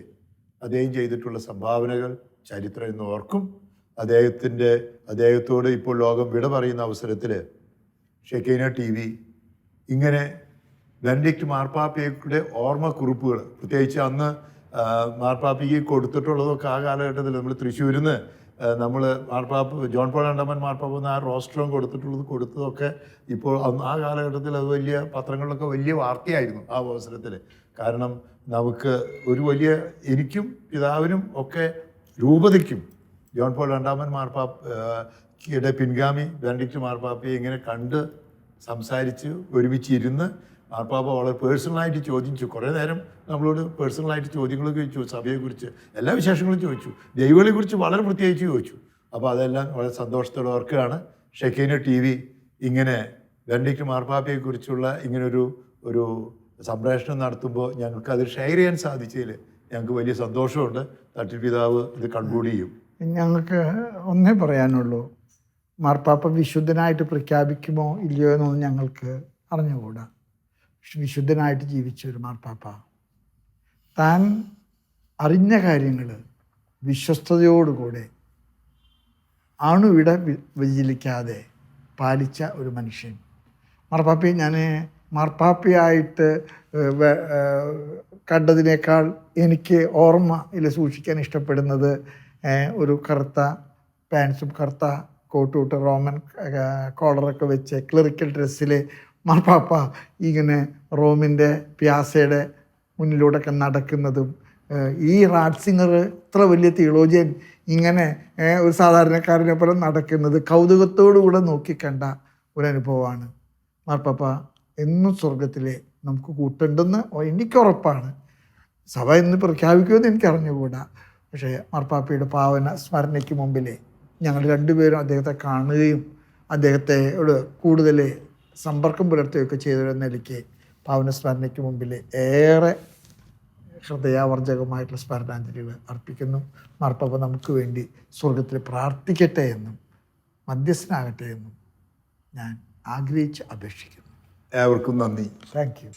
അദ്ദേഹം ചെയ്തിട്ടുള്ള സംഭാവനകൾ ചരിത്രം എന്ന് ഓർക്കും. അദ്ദേഹത്തോട് ഇപ്പോൾ ലോകം വിട പറയുന്ന അവസരത്തിൽ ഷെക്കൈന TV ഇങ്ങനെ ബെനഡിക്റ്റ് മാർപ്പാപ്പയുടെ ഓർമ്മക്കുറിപ്പുകൾ, പ്രത്യേകിച്ച് അന്ന് മാർപ്പാപ്പയ്ക്ക് കൊടുത്തിട്ടുള്ളതൊക്കെ ആ കാലഘട്ടത്തിൽ നമ്മൾ തൃശ്ശൂരിൽ നിന്ന് നമ്മൾ മാർപ്പാപ്പ ജോൺ പോൾ രണ്ടാമൻ മാർപ്പാപ്പ ആ റോസ്ട്രോം കൊടുത്തതൊക്കെ ഇപ്പോൾ ആ കാലഘട്ടത്തിൽ അത് വലിയ പത്രങ്ങളിലൊക്കെ വലിയ വാർത്തയായിരുന്നു ആ അവസരത്തിൽ. കാരണം നമുക്ക് ഒരു വലിയ, എനിക്കും പിതാവിനും ഒക്കെ രൂപതയ്ക്കും ജോൺ പോൾ രണ്ടാമൻ മാർപ്പാപ്പയുടെ പിൻഗാമി ബെനഡിക്റ്റ് മാർപ്പാപ്പയെ ഇങ്ങനെ കണ്ട് സംസാരിച്ച് ഒരുമിച്ചിരുന്ന് മാർപ്പാപ്പ വളരെ പേഴ്സണലായിട്ട് ചോദിച്ചു. കുറേ നേരം നമ്മളോട് പേഴ്സണലായിട്ട് ചോദ്യങ്ങളൊക്കെ ചോദിച്ചു, സഭയെക്കുറിച്ച് എല്ലാ വിശേഷങ്ങളും ചോദിച്ചു, ദൈവങ്ങളെക്കുറിച്ച് വളരെ പ്രത്യേകിച്ച് ചോദിച്ചു. അപ്പോൾ അതെല്ലാം വളരെ സന്തോഷത്തോടെ ഓർക്കുകയാണ്. ഷെക്കൈന TV ഇങ്ങനെ ബെനഡിക്റ്റ് മാർപ്പാപ്പയെക്കുറിച്ചുള്ള ഇങ്ങനൊരു സംപ്രേഷണം നടത്തുമ്പോൾ ഞങ്ങൾക്ക് അത് ഷെയർ ചെയ്യാൻ സാധിച്ചതിൽ ഞങ്ങൾക്ക് വലിയ സന്തോഷമുണ്ട്. തട്ടിൽ പിതാവ് ഇത് കൺക്ലൂഡ് ചെയ്യും.
ഞങ്ങൾക്ക് ഒന്നേ പറയാനുള്ളൂ, മാർപ്പാപ്പ വിശുദ്ധനായിട്ട് പ്രഖ്യാപിക്കുമോ ഇല്ലയോ എന്നൊന്നും ഞങ്ങൾക്ക് അറിഞ്ഞുകൂടാ. വിശുദ്ധനായിട്ട് ജീവിച്ച ഒരു മാർപ്പാപ്പ താൻ അറിഞ്ഞ കാര്യങ്ങൾ വിശ്വസ്തയോടുകൂടെ അണുവിട വ്യതിചലിക്കാതെ പാലിച്ച ഒരു മനുഷ്യൻ. മാർപ്പാപ്പയെ ഞാൻ മാർപ്പാപ്പയായിട്ട് കണ്ടതിനേക്കാൾ എനിക്ക് ഓർമ്മയിൽ സൂക്ഷിക്കാൻ ഇഷ്ടപ്പെടുന്നത് ഒരു കറുത്ത പാൻസും കറുത്ത കോട്ടുവിട്ട് റോമൻ കോളറൊക്കെ വെച്ച് ക്ലറിക്കൽ ഡ്രസ്സിൽ മാർപ്പാപ്പ ഇങ്ങനെ റോമിൻ്റെ പിയാസയുടെ മുന്നിലൂടെയൊക്കെ നടക്കുന്നതും, ഈ റാറ്റ്സിംഗർ ഇത്ര വലിയ തിയോളജിയൻ ഇങ്ങനെ ഒരു സാധാരണക്കാരനെ പോലെ നടക്കുന്നത് കൗതുകത്തോടുകൂടെ നോക്കിക്കണ്ട ഒരനുഭവമാണ്. മാർപ്പാപ്പ എന്നും സ്വർഗത്തിലെ നമുക്ക് കൂട്ടുണ്ടെന്ന് എനിക്കുറപ്പാണ്. സഭ ഇന്ന് പ്രഖ്യാപിക്കുമെന്ന് എനിക്ക് അറിഞ്ഞുകൂടാ. പക്ഷേ മാർപ്പാപ്പയുടെ പാവന സ്മരണയ്ക്ക് മുമ്പിൽ ഞങ്ങൾ രണ്ടുപേരും അദ്ദേഹത്തെ കാണുകയും അദ്ദേഹത്തോട് കൂടുതൽ സമ്പർക്കം പുലർത്തുകയൊക്കെ ചെയ്തൊരു നിലയ്ക്ക് പാവന സ്മരണയ്ക്ക് മുമ്പിൽ ഏറെ ഹൃദയാവർജകമായിട്ടുള്ള സ്മരണാഞ്ജലികൾ അർപ്പിക്കുന്നു. മാർപ്പാപ്പ നമുക്ക് വേണ്ടി സ്വർഗത്തിൽ പ്രാർത്ഥിക്കട്ടെ എന്നും മധ്യസ്ഥനാകട്ടെ എന്നും ഞാൻ ആഗ്രഹിച്ച് അപേക്ഷിക്കുന്നു.
ഏവർക്കും നന്ദി.
Thank you.